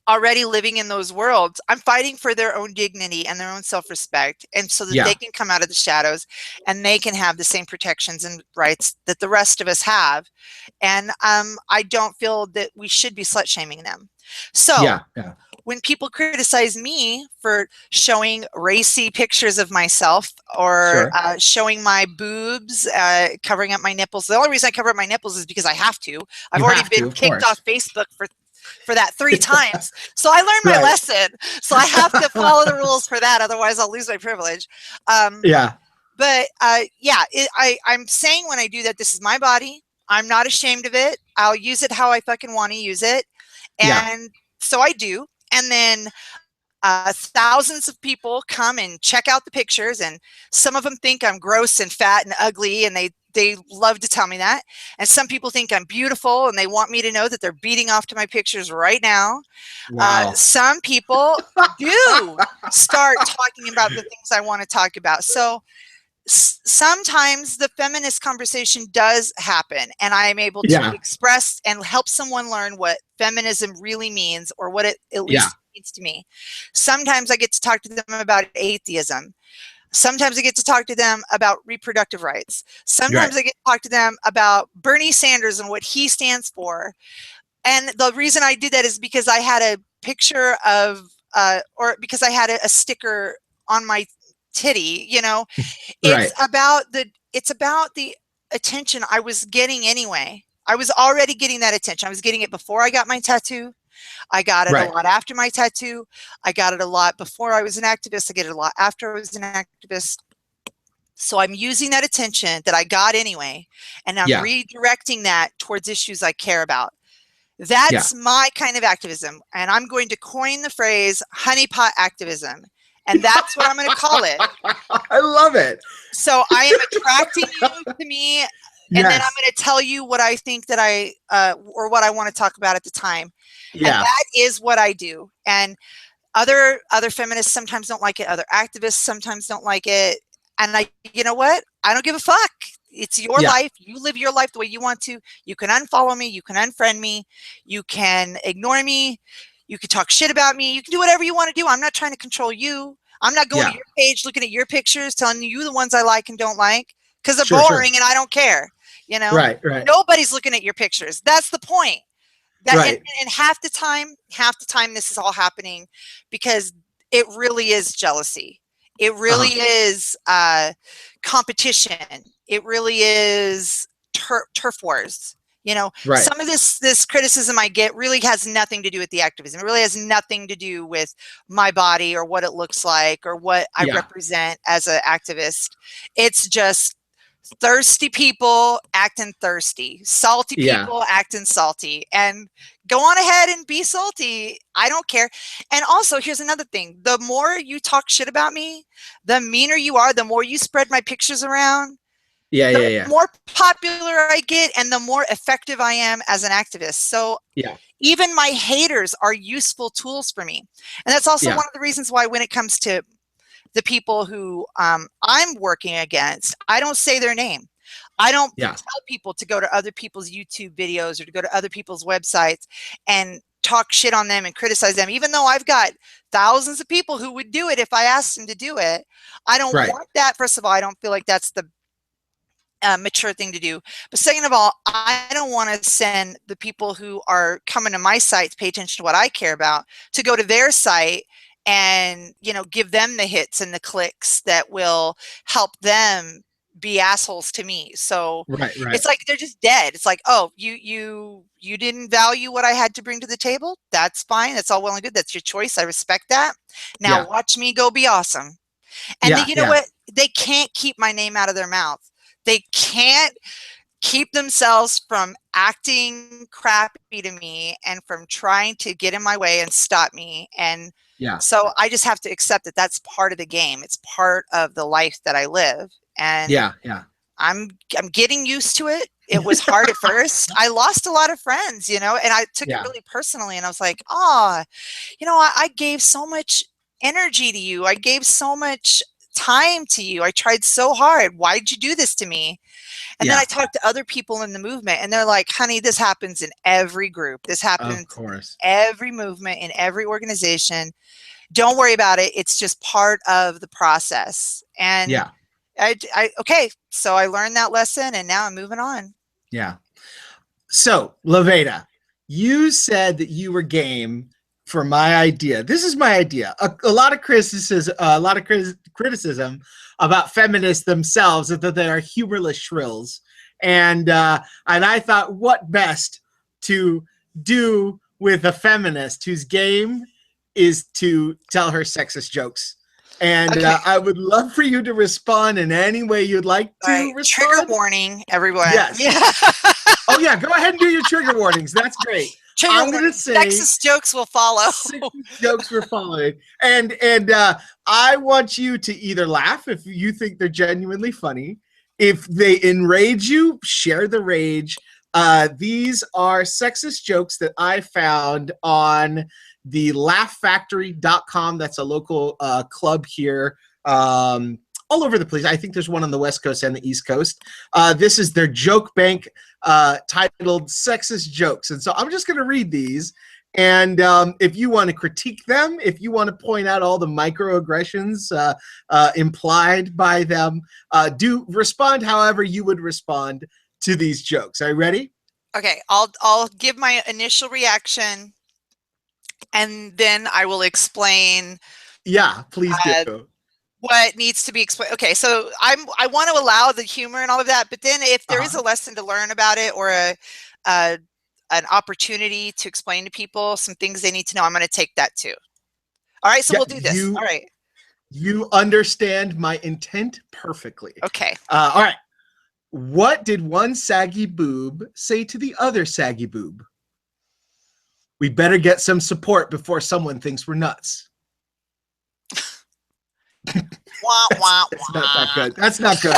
already living in those worlds. I'm fighting for their own dignity and their own self-respect, and so that they Yeah. can come out of the shadows and they can have the same protections and rights that the rest of us have. And I don't feel that we should be slut shaming them. So Yeah. Yeah. when people criticize me for showing racy pictures of myself or Sure. showing my boobs, covering up my nipples, the only reason I cover up my nipples is because I have to. I've You already have to, been of kicked course. off Facebook for that 3 times. So I learned my Right. lesson. So I have to follow the rules for that. Otherwise, I'll lose my privilege. Um, Yeah. but yeah, I'm saying when I do that, this is my body. I'm not ashamed of it. I'll use it how I fucking want to use it. Yeah. And so I do. And then thousands of people come and check out the pictures, and some of them think I'm gross and fat and ugly, and they love to tell me that. And some people think I'm beautiful, and they want me to know that they're beating off to my pictures right now. Wow. Some people do start talking about the things I want to talk about. So sometimes the feminist conversation does happen, and I am able to Yeah. express and help someone learn what feminism really means, or what it at Yeah. least means to me. Sometimes I get to talk to them about atheism. Sometimes I get to talk to them about reproductive rights. Right. Sometimes I get to talk to them about Bernie Sanders and what he stands for. And the reason I did that is because I had a picture of, or because I had a sticker on my titty. Right. It's about the attention I was getting anyway. I was already getting that attention. I was getting it before I got my tattoo. I got it a Right. lot after my tattoo. I got it a lot before I was an activist. I get it a lot after I was an activist. So I'm using that attention that I got anyway, and I'm Yeah. redirecting that towards issues I care about. Yeah. That's my kind of activism. And I'm going to coin the phrase honeypot activism. And that's what I'm going to call it. I love it. So I am attracting you to me, and then I'm Yes. going to tell you what I think that or what I want to talk about at the time. And Yeah. that is what I do. And other feminists sometimes don't like it. Other activists sometimes don't like it. And you know what? I don't give a fuck. It's your Yeah. life. You live your life the way you want to. You can unfollow me. You can unfriend me. You can ignore me. You can talk shit about me. You can do whatever you want to do. I'm not trying to control you. I'm not going to Yeah. your page, looking at your pictures, telling you the ones I like and don't like, because they're Sure. Sure. boring and I don't care. Right. Right. Nobody's looking at your pictures. That's the point. That Right. and half the time this is all happening because it really is jealousy. It really Uh-huh. is competition. It really is turf wars. You know, Right. some of this criticism I get really has nothing to do with the activism. It really has nothing to do with my body or what it looks like or what I Yeah. represent as an activist. It's just thirsty people acting thirsty, salty Yeah. people acting salty, and go on ahead and be salty. I don't care. And also, here's another thing. The more you talk shit about me, the meaner you are, the more you spread my pictures around, Yeah. Yeah. the Yeah. more popular I get and the more effective I am as an activist. So Yeah. even my haters are useful tools for me. And that's also Yeah. one of the reasons why when it comes to the people who I'm working against, I don't say their name. I don't Yeah. tell people to go to other people's YouTube videos or to go to other people's websites and talk shit on them and criticize them, even though I've got thousands of people who would do it if I asked them to do it. I don't Right. want that. First of all, I don't feel like that's the mature thing to do. But second of all, I don't want to send the people who are coming to my site to pay attention to what I care about to go to their site and, you know, give them the hits and the clicks that will help them be assholes to me. So Right. Right. it's like they're just dead. It's like, oh, you didn't value what I had to bring to the table. That's fine. That's all well and good. That's your choice. I respect that. Now Yeah. watch me go be awesome. And then Yeah. you know Yeah. what? They can't keep my name out of their mouth. They can't keep themselves from acting crappy to me and from trying to get in my way and stop me. And Yeah. so I just have to accept that that's part of the game. It's part of the life that I live. And Yeah. Yeah. I'm getting used to it. It was hard at first. I lost a lot of friends, you know, and I took it Yeah. really personally. And I was like, oh, you know, I gave so much energy to you. I gave so much time to you. I tried so hard. Why'd you do this to me? And then I Yeah. talked to other people in the movement and they're like, honey, this happens in every group. This Of happens in course. every movement, in every organization. Don't worry about it. It's just part of the process. And Yeah. okay, so I learned that lesson and now I'm moving on. Yeah. So, Laveda, you said that you were game for my idea. This is my idea. A lot of criticism, criticism about feminists themselves is that they are humorless shrills, and I thought, what best to do with a feminist whose game is to tell her sexist jokes. And Okay. I would love for you to respond in any way you'd like All right. to Trigger respond. warning, everyone. Yes. Yeah. Oh yeah, go ahead and do your trigger warnings. That's great. Trigger I'm gonna warning. say Sexist jokes will follow. 6 jokes we're following, and I want you to either laugh if you think they're genuinely funny. If they enrage you, share the rage. These are sexist jokes that I found on the laughfactory.com. That's a local club here. All over the place. I think there's one on the West Coast and the East Coast. This is their joke bank titled Sexist Jokes. And so I'm just going to read these. And if you want to critique them, if you want to point out all the microaggressions implied by them, do respond however you would respond to these jokes. Are you ready? Okay, I'll give my initial reaction and then I will explain Yeah, please do. what needs to be explained. Okay, so I want to allow the humor and all of that, but then if there is a lesson to learn about it or a an opportunity to explain to people some things they need to know, I'm going to take that too. All right, so Yeah, we'll do this. All right. You understand my intent perfectly. Okay. All right. What did one saggy boob say to the other saggy boob? We better get some support before someone thinks we're nuts. Wah, wah, that's wah. not that good. That's not good.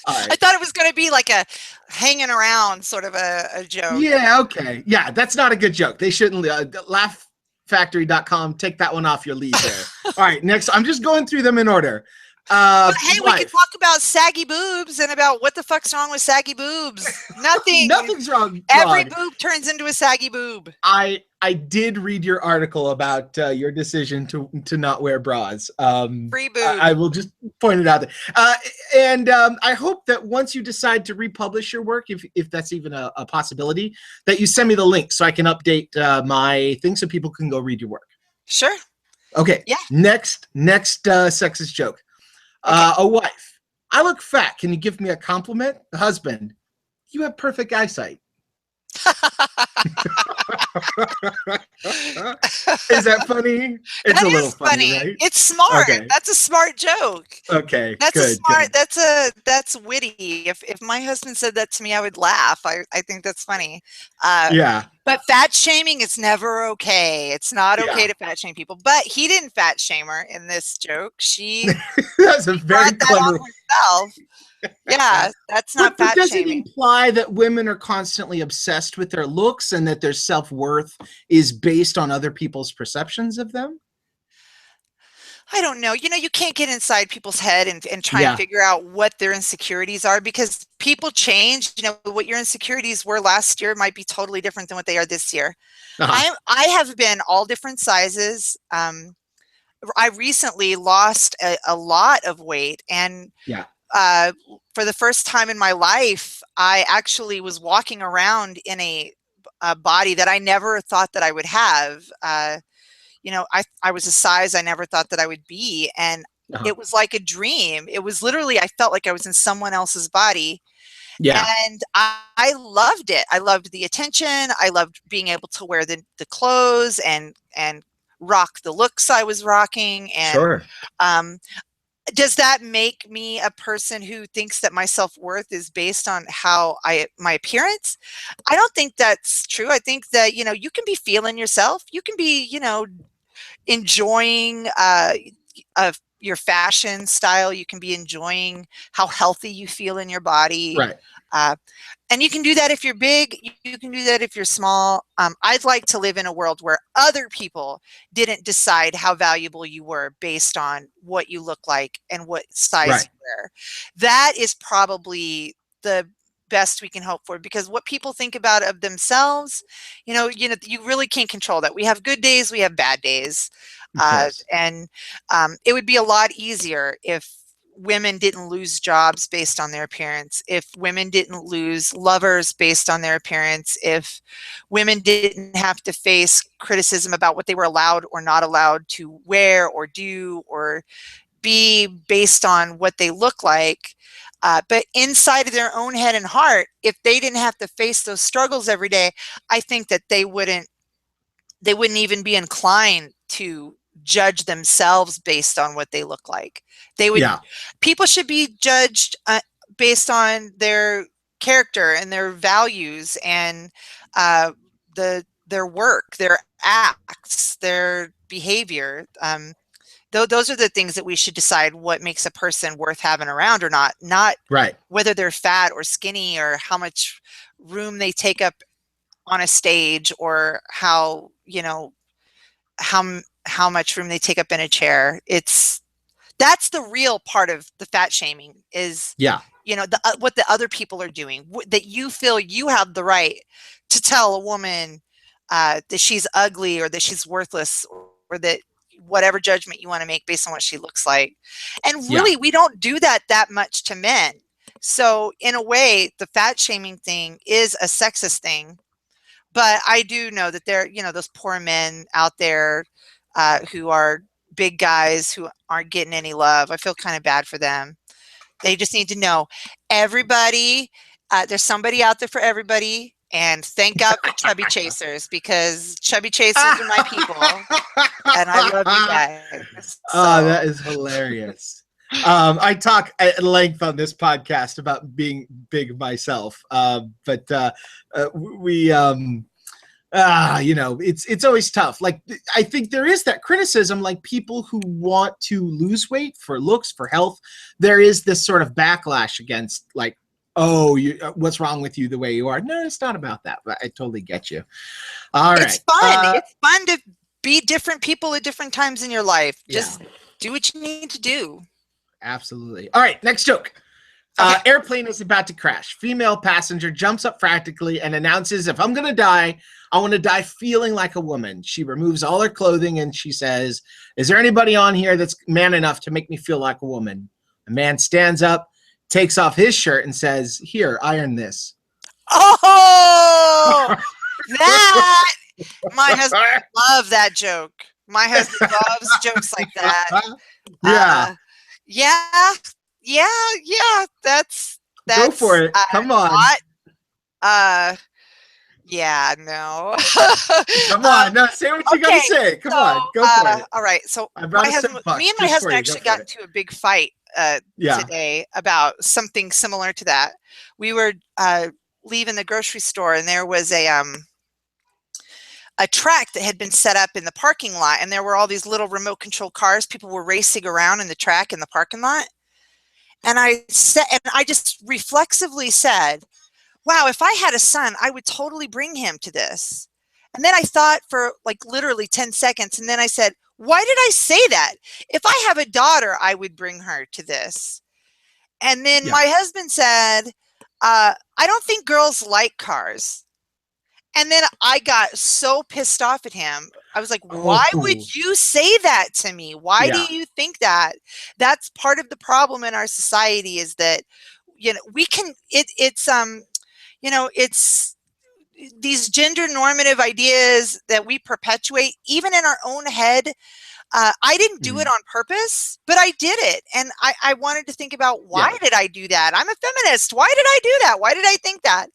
All right. I thought it was going to be like a hanging around sort of a joke. Yeah, okay. Yeah, that's not a good joke. They shouldn't. Laughfactory.com, take that one off your lead there. All right, next. I'm just going through them in order. But hey, we could talk about saggy boobs and about what the fuck's wrong with saggy boobs. Nothing. Nothing's wrong. Every boob turns into a saggy boob. I did read your article about your decision to not wear bras. Free boob. I will just point it out there. And I hope that once you decide to republish your work, if that's even a possibility, that you send me the link so I can update my thing so people can go read your work. Sure. Okay. Yeah. Next sexist joke. Okay. A wife. I look fat. Can you give me a compliment? The husband. You have perfect eyesight. Is that funny? It's That a little is funny, funny. right? It's smart. Okay. That's a smart joke. Okay. That's a Good. smart, Good. that's witty. If my husband said that to me, I would laugh. I think that's funny. Uh, Yeah. but fat shaming is never okay. It's not okay Yeah. to fat shame people. But he didn't fat shame her in this joke. That's a She brought very that on clever. herself. Yeah, that's not But fat does it shaming. imply that women are constantly obsessed with their looks and that their self-worth is based on other people's perceptions of them? I don't know. You can't get inside people's head and try and Yeah. figure out what their insecurities are because people change. What your insecurities were last year might be totally different than what they are this year. Uh-huh. I have been all different sizes. I recently lost a lot of weight, and Yeah. for the first time in my life, I actually was walking around in a body that I never thought that I would have. I was a size I never thought that I would be, and Uh-huh. it was like a dream. It was literally, I felt like I was in someone else's body, Yeah. and I loved it. I loved the attention. I loved being able to wear the clothes and rock the looks I was rocking. And Sure. um, does that make me a person who thinks that my self-worth is based on my appearance? I don't think that's true. I think that, you can be feeling yourself. You can be, enjoying your fashion style. You can be enjoying how healthy you feel in your body. Right. Uh, and you can do that if you're big. You can do that if you're small. I'd like to live in a world where other people didn't decide how valuable you were based on what you look like and what size Right. you wear. That is probably the best we can hope for, because what people think about of themselves, you really can't control that. We have good days, we have bad days, Of course. and it would be a lot easier if women didn't lose jobs based on their appearance, if women didn't lose lovers based on their appearance, if women didn't have to face criticism about what they were allowed or not allowed to wear or do or be based on what they look like. But inside of their own head and heart, if they didn't have to face those struggles every day, I think that they wouldn't even be inclined to judge themselves based on what they look like. They would Yeah. People should be judged based on their character and their values and uh, their work, their acts, their behavior. Those are the things that we should decide what makes a person worth having around or not Right. whether they're fat or skinny or how much room they take up on a stage or how much room they take up in a chair. That's the real part of the fat shaming is, Yeah. what the other people are doing, that you feel you have the right to tell a woman that she's ugly or that she's worthless or that whatever judgment you want to make based on what she looks like. And Yeah. really, we don't do that much to men. So in a way, the fat shaming thing is a sexist thing. But I do know that there, those poor men out there who are big guys who aren't getting any love. I feel kind of bad for them. They just need to know everybody, there's somebody out there for everybody. And thank God for chubby chasers, because chubby chasers are my people and I love you guys. Oh, So that is hilarious. I talk at length on this podcast about being big myself, but we, it's always tough. Like, I think there is that criticism, like people who want to lose weight for looks, for health. There is this sort of backlash against, like, oh, what's wrong with you the way you are? No, it's not about that. But I totally get you. All it's right. fun. It's fun to be different people at different times in your life. Yeah. Just do what you need to do. Absolutely. All right, next joke. Okay. Airplane is about to crash. Female passenger jumps up frantically and announces, if I'm going to die, I want to die feeling like a woman. She removes all her clothing and she says, is there anybody on here that's man enough to make me feel like a woman? A man stands up, takes off his shirt and says, here, iron this. Oh, that my husband loves that joke. My husband loves jokes like that. Yeah. Yeah. That's Go for it. Come on. Uh, yeah, no. Come um, on, no, say what you gotta okay, say. Come so on, go for it. all right. So I brought a me soapbox and my just for husband you. Go actually got for it. into a big fight Yeah, today about something similar to that. We were leaving the grocery store, and there was a track that had been set up in the parking lot, and there were all these little remote control cars. People were racing around in the track in the parking lot. And I just reflexively said, wow, if I had a son, I would totally bring him to this. And then I thought for like literally 10 seconds. And then I said, why did I say that? If I have a daughter, I would bring her to this. And then yeah. my husband said, I don't think girls like cars. And then I got so pissed off at him. I was like, why Oh, would you say that to me? Why do yeah, you think that? That's part of the problem in our society is that, we can, it's these gender normative ideas that we perpetuate, even in our own head. I didn't do it mhm, on purpose, but I did it. And I wanted to think about why yeah. did I do that? I'm a feminist. Why did I do that? Why did I think that?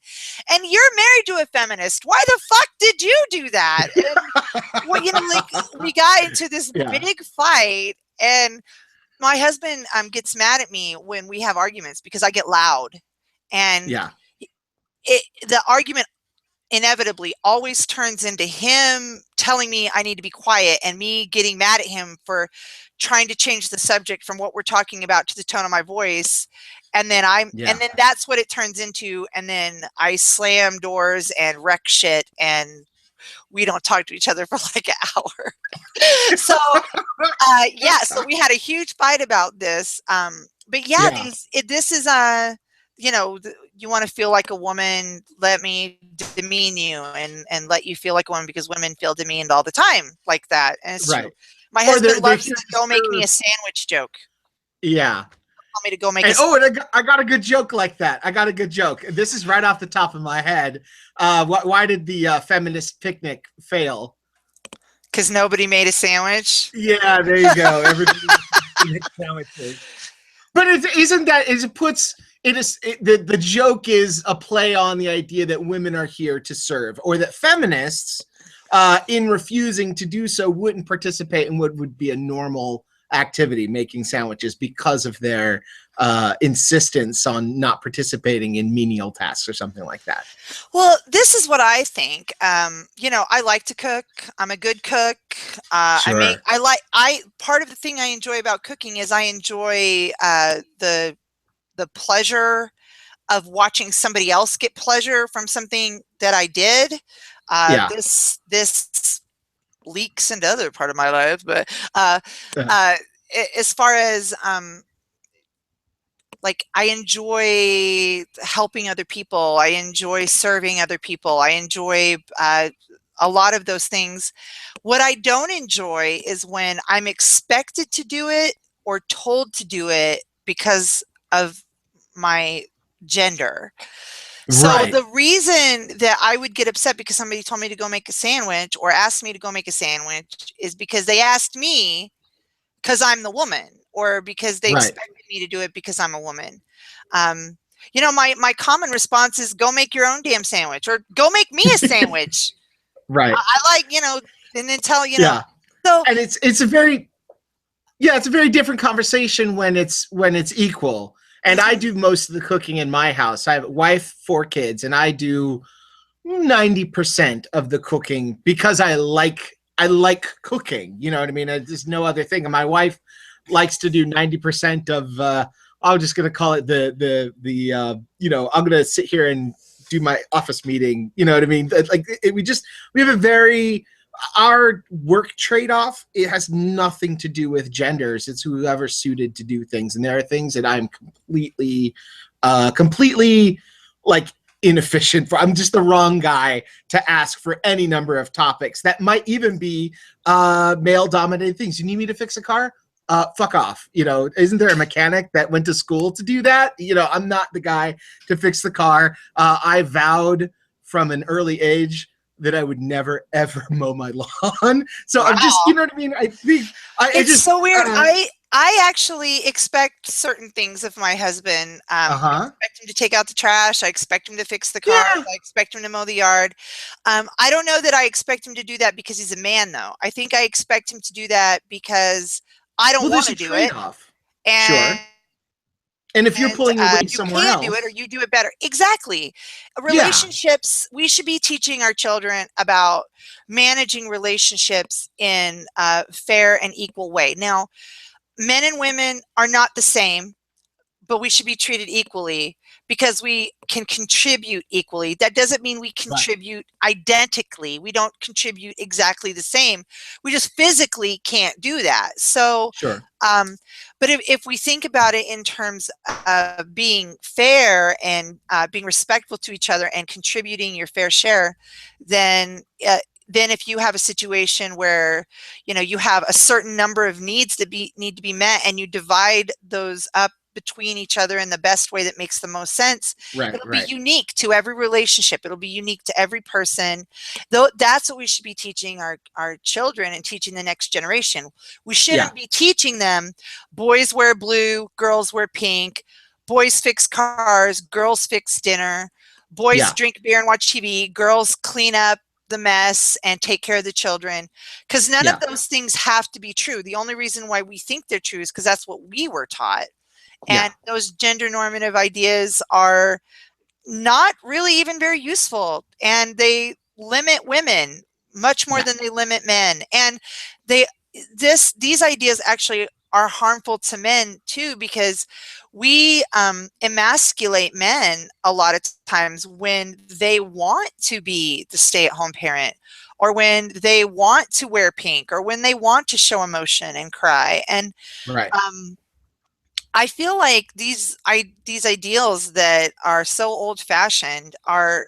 And you're married to a feminist. Why the fuck did you do that? And well, like we got into this Yeah, big fight, and my husband gets mad at me when we have arguments because I get loud, and yeah, the argument inevitably always turns into him telling me I need to be quiet and me getting mad at him for trying to change the subject from what we're talking about to the tone of my voice. And yeah. then that's what it turns into. And then I slam doors and wreck shit, and we don't talk to each other for like an hour. So yeah, so we had a huge fight about this. But yeah, Yeah, this is you want to feel like a woman, let me demean you and let you feel like a woman because women feel demeaned all the time like that. And it's true. right. My Or husband they're loves here to to go make me serve. a sandwich joke. Yeah. Tell me to go make a And oh, and I got a good joke like that. I got a good joke. This is right off the top of my head. Why did the feminist picnic fail? because nobody made a sandwich. Yeah, there you go. Everybody makes sandwiches. But isn't that is it puts it is the joke is a play on the idea that women are here to serve, or that feminists, in refusing to do so, wouldn't participate in what would be a normal activity, making sandwiches, because of their insistence on not participating in menial tasks or something like that. Well, this is what I think. I like to cook. I'm a good cook. Sure. Part of the thing I enjoy about cooking is I enjoy the pleasure of watching somebody else get pleasure from something that I did. Yeah. This leaks into other part of my life, but uh, as far as like I enjoy helping other people. I enjoy serving other people. I enjoy a lot of those things. What I don't enjoy is when I'm expected to do it or told to do it because of my gender. So Right. the reason that I would get upset because somebody told me to go make a sandwich or asked me to go make a sandwich is because they asked me because I'm the woman, or because they Right. expected me to do it because I'm a woman. Um, my common response is go make your own damn sandwich, or go make me a sandwich. Right. I like, and then tell, Yeah. so And it's a very yeah, it's a very different conversation when it's equal. And I mhm. do most of the cooking in my house. I have a wife, 4 kids, and I do 90% of the cooking because I like cooking. You know what I mean? There's no other thing. And my wife likes to do 90% of I'm just gonna call it I'm gonna sit here and do my office meeting. You know what I mean? We have a very our work trade-off, it has nothing to do with genders. It's whoever's suited to do things. And there are things that I'm completely like inefficient for. I'm just the wrong guy to ask for any number of topics that might even be male dominated things. You need me to fix a car? Fuck off. Isn't there a mechanic that went to school to do that? I'm not the guy to fix the car. I vowed from an early age that I would never ever mow my lawn. So I'm just, Wow. you know what I mean? I think I It's just so weird. I actually expect certain things of my husband. I Uh-huh. expect him to take out the trash. I expect him to fix the cars. Yeah. I expect him to mow the yard. I don't know that I expect him to do that because he's a man, though. I think I expect him to do that because I don't Well, want there's a to do it, trade-off. and Sure. And if you're you pulling your weight can do somewhere it or you do else, it better. Exactly. yeah. Relationships, we should be teaching our children about managing relationships in a fair and equal way. Now, men and women are not the same, but we should be treated equally because we can contribute equally. That doesn't mean we Right. contribute identically. We don't contribute exactly the same. We just physically can't do that. So, Sure. um, but if we think about it in terms of being fair and being respectful to each other and contributing your fair share, then then if you have a situation where you have a certain number of needs that need to be met and you divide those up between each other in the best way that makes the most sense, Right, it'll be right. unique to every relationship. It'll be unique to every person. Though that's what we should be teaching our children and teaching the next generation. We Yeah. shouldn't be teaching them boys wear blue, girls wear pink, boys fix cars, girls fix dinner, boys Yeah. drink beer and watch TV, girls clean up the mess and take care of the children, because none of Yeah. those things have to be true. The only reason why we think they're true is because that's what we were taught. Yeah. And those gender normative ideas are not really even very useful, and they limit women much more Yeah. than they limit men. And they these ideas actually are harmful to men too, because we emasculate men a lot of times when they want to be the stay-at-home parent, or when they want to wear pink, or when they want to show emotion and cry. And Right. I feel like these ideals that are so old-fashioned are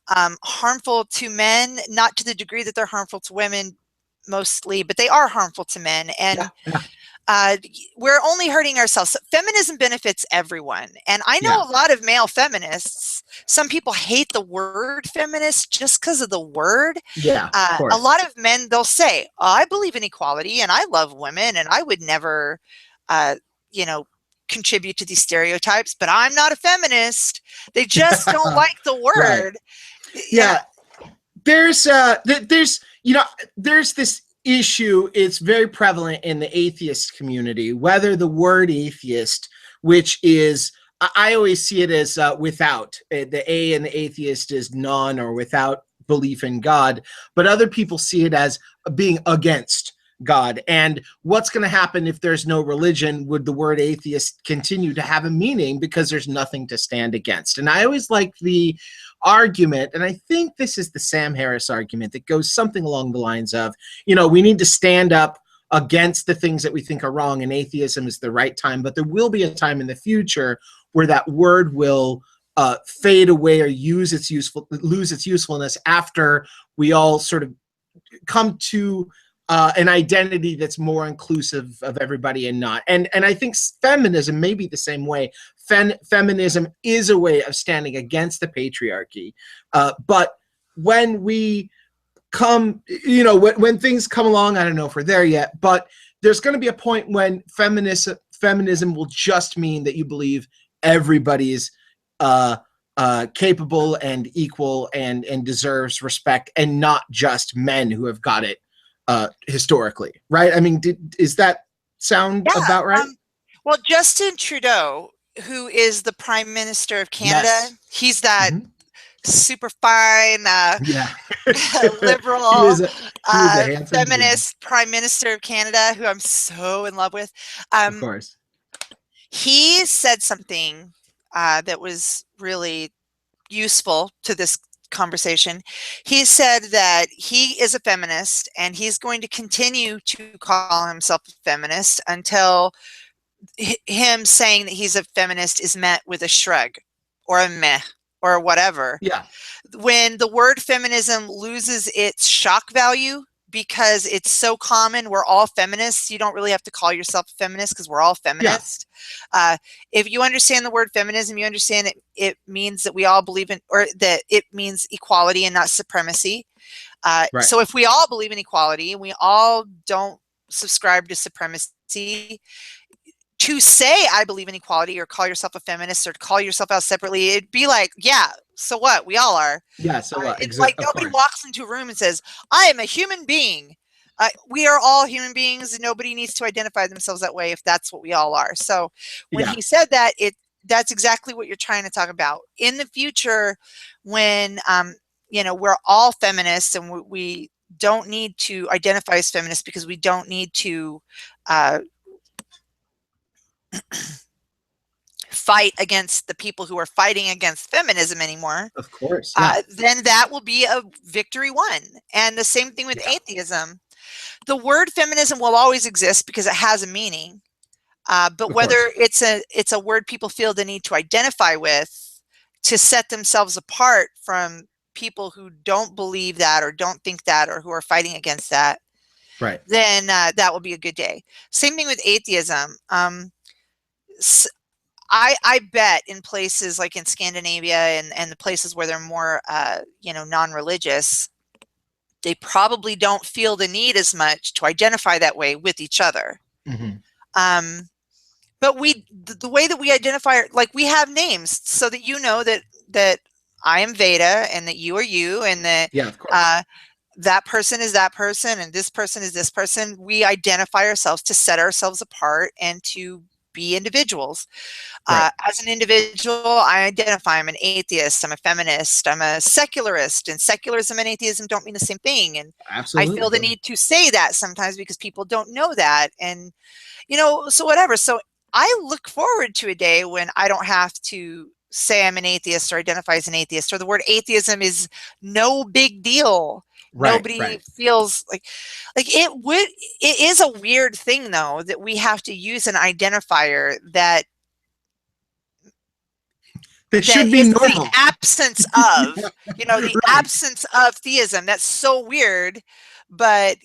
harmful to men, not to the degree that they're harmful to women mostly, but they are harmful to men. Yeah. And Yeah. uh, we're only hurting ourselves. So feminism benefits everyone. And I know Yeah. a lot of male feminists. Some people hate the word feminist just because of the word. Yeah. Of A course. lot of men, they'll say, oh, I believe in equality and I love women and I would never, uh, you know, contribute to these stereotypes, but I'm not a feminist. They just don't like the Right. word. And Yeah. There's there's this issue. It's very prevalent in the atheist community, whether the word atheist, which is I always see it as without. The A in the atheist is none or without belief in God, but other people see it as being against God. And what's going to happen if there's no religion? Would the word atheist continue to have a meaning because there's nothing to stand against? And I always like the argument, and I think this is the Sam Harris argument, that goes something along the lines of, we need to stand up against the things that we think are wrong, and atheism is the right time, but there will be a time in the future where that word will fade away or lose its usefulness after we all sort of come to an identity that's more inclusive of everybody and not. And I think feminism may be the same way. Feminism is a way of standing against the patriarchy. But when we come, when things come along, I don't know if we're there yet, but there's going to be a point when feminism will just mean that you believe everybody's capable and equal and deserves respect, and not just men who have got it historically, right? I mean, is that sound yeah, about right? well, Justin Trudeau, who is the Prime Minister of Canada, Yes. he's that Mm-hmm. super fine, Yeah. he liberal, is a he is a handsome dude, feminist Prime Minister of Canada, who I'm so in love with. of course. He said something that was really useful to this conversation. He said that he is a feminist and he's going to continue to call himself a feminist until him saying that he's a feminist is met with a shrug or a meh or whatever. Yeah. When the word feminism loses its shock value because it's so common, we're all feminists. You don't really have to call yourself a feminist because we're all Yeah. feminists. If you understand the word feminism, you understand it means that we all believe in, or that it means equality and not supremacy. Right. So if we all believe in equality and we all don't subscribe to supremacy, to say I believe in equality or call yourself a feminist or call yourself out separately, it'd be like, yeah, so what? We all are. Yeah. So It's like of nobody course. walks into a room and says, I am a human being. We are all human beings, and nobody needs to identify themselves that way if that's what we all are. So when Yeah. he said that, that's exactly what you're trying to talk about. In the future, when we're all feminists and we don't need to identify as feminists because we don't need to uh, fight against the people who are fighting against feminism anymore, Of course. Yeah. then that will be a victory won. And the same thing with Yeah. atheism. The word feminism will always exist because it has a meaning. But Of whether course. it's a word people feel the need to identify with to set themselves apart from people who don't believe that or don't think that or who are fighting against that, Right. then that will be a good day. Same thing with atheism. I bet in places like in Scandinavia and the places where they're more, non-religious, they probably don't feel the need as much to identify that way with each other. Hmm. Um, but the way that we identify, like we have names so that you know that I am Veda and that you are you and that Yeah. Of course. uh, that person is that person and this person is this person. We identify ourselves to set ourselves apart and to be individuals. Right. As an individual, I identify I'm an atheist, I'm a feminist, I'm a secularist, and secularism and atheism don't mean the same thing. And I feel Absolutely. the need to say that sometimes because people don't know that. And, so whatever. So I look forward to a day when I don't have to say I'm an atheist or identify as an atheist, or the word atheism is no big deal. Right. Nobody Right. feels it is a weird thing though that we have to use an identifier that That should be is the normal. absence of, the Right. absence of theism. That's so weird, but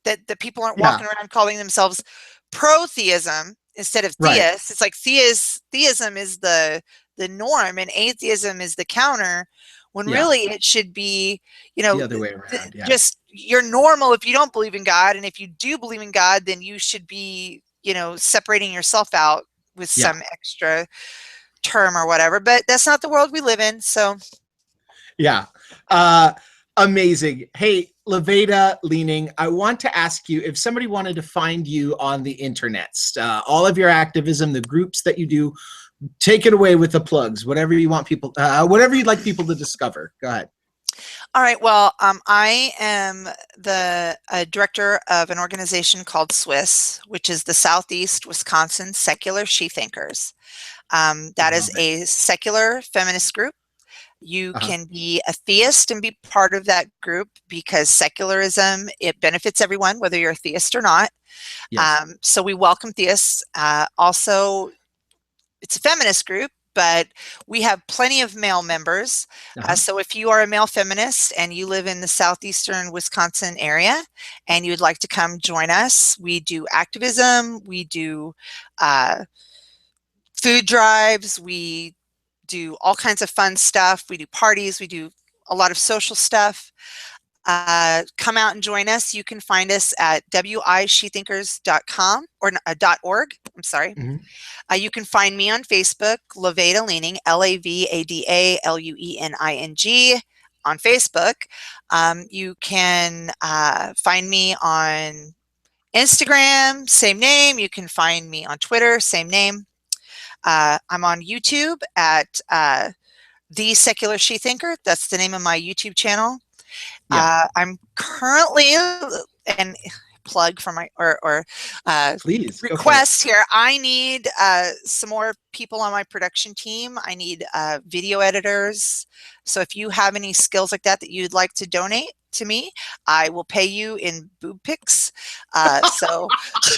that people aren't Yeah. walking around calling themselves pro-theism instead of Right. theists. It's like theism is the norm and atheism is the counter, when Yeah. really it should be, The other way around. Yeah. just you're normal if you don't believe in God, and if you do believe in God, then you should be, separating yourself out with Yeah. some extra term or whatever, but that's not the world we live in. So, Yeah. Amazing. Hey, Lavada Leaning, I want to ask you if somebody wanted to find you on the internets, all of your activism, the groups that you do, take it away with the plugs, whatever you want people, whatever you'd like people to discover. Go ahead. all right. Well, I am the director of an organization called SWIS, which is the Southeast Wisconsin Secular She Thinkers. That is Love it. a secular feminist group. You Uh-huh. can be a theist and be part of that group because secularism, it benefits everyone, whether you're a theist or not. Yes. So we welcome theists. Also, it's a feminist group, but we have plenty of male members. Uh-huh. So if you are a male feminist and you live in the southeastern Wisconsin area and you'd like to come join us, we do activism, we do food drives, we do all kinds of fun stuff. We do parties, we do a lot of social stuff. Come out and join us. You can find us at wishethinkers.com or .org. I'm sorry. Mm-hmm. You can find me on Facebook, Lavada Leaning, LAVADALUENING on Facebook. You can find me on Instagram, same name. You can find me on Twitter, same name. I'm on YouTube at The Secular She Thinker. That's the name of my YouTube channel. Yeah. I'm currently, and plug for my or Please go for it. request here. I need some more people on my production team. I need video editors. So if you have any skills like that that you'd like to donate to me, I will pay you in boob pics. So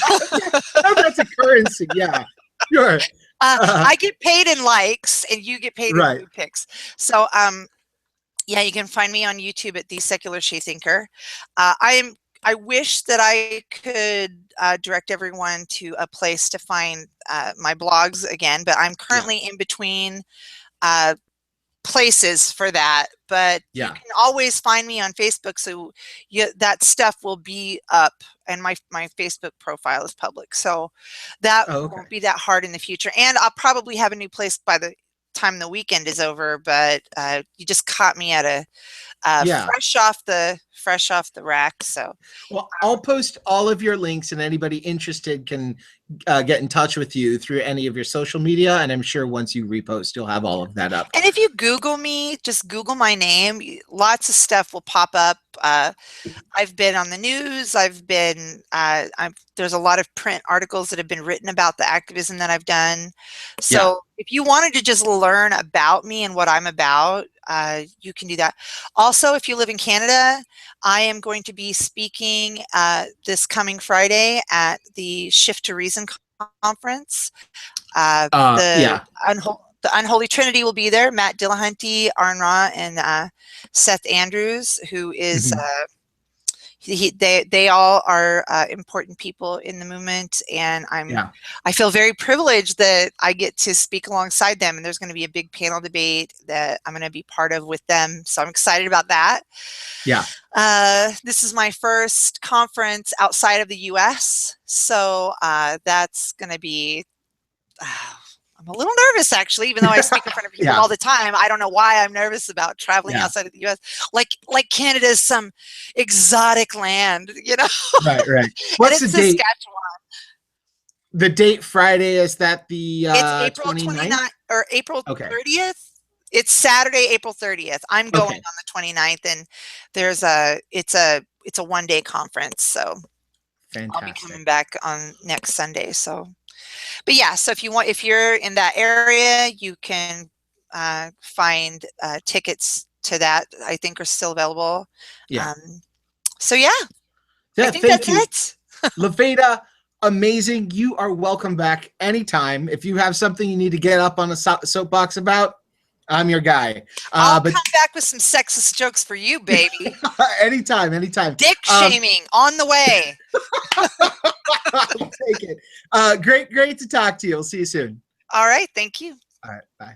Oh, that's a currency. Yeah. Sure. I get paid in likes, and you get paid in Right. boob pics. So yeah, you can find me on YouTube at The Secular She Thinker. I wish that I could direct everyone to a place to find my blogs again, but I'm Yeah. currently in between uh, places for that, but you Yeah. can always find me on Facebook. So that stuff will be up, and my Facebook profile is public. So that Oh, okay. won't be that hard in the future. And I'll probably have a new place by the time the weekend is over, but you just caught me at a Yeah. fresh off the rack. So Well, I'll post all of your links, and anybody interested can get in touch with you through any of your social media. And I'm sure once you repost, you'll have all of that up. and if you Google me, just Google my name, lots of stuff will pop up. I've been on the news. There's a lot of print articles that have been written about the activism that I've done. Yeah. So if you wanted to just learn about me and what I'm about, you can do that. Also, if you live in Canada, I am going to be speaking this coming Friday at the Shift to Reason conference. The Yeah. Unholy Trinity will be there. Matt Dillahunty, Arn Ra, and Seth Andrews, who is Mhm. they all are important people in the movement, and Yeah. I feel very privileged that I get to speak alongside them. And there's going to be a big panel debate that I'm going to be part of with them, so I'm excited about that. Yeah. This is my first conference outside of the U.S., so that's going to be. I'm a little nervous, actually, even though I speak in front of people Yeah. all the time. I don't know why I'm nervous about traveling Yeah. outside of the U.S. Like Canada is some exotic land, you know. Right. Right. And What's the it's date? Saskatchewan. The date Friday, is that the It's April 29th? 29th or April Okay. 30th. It's Saturday, April 30th. I'm going Okay. on the 29th, and it's a 1-day conference, so I'll be Fantastic. coming back on next Sunday. So, but yeah, so if you're in that area, you can find tickets to that. I think are still available. Yeah. Um, so yeah, I Yeah. think Thank that's you, it. Lavada. Amazing. You are welcome back anytime. If you have something you need to get up on a soapbox about, I'm your guy. I'll But come back with some sexist jokes for you, baby. anytime, anytime. Dick shaming on the way. I'll take it. Great to talk to you. We'll see you soon. All right, thank you. All right. Bye.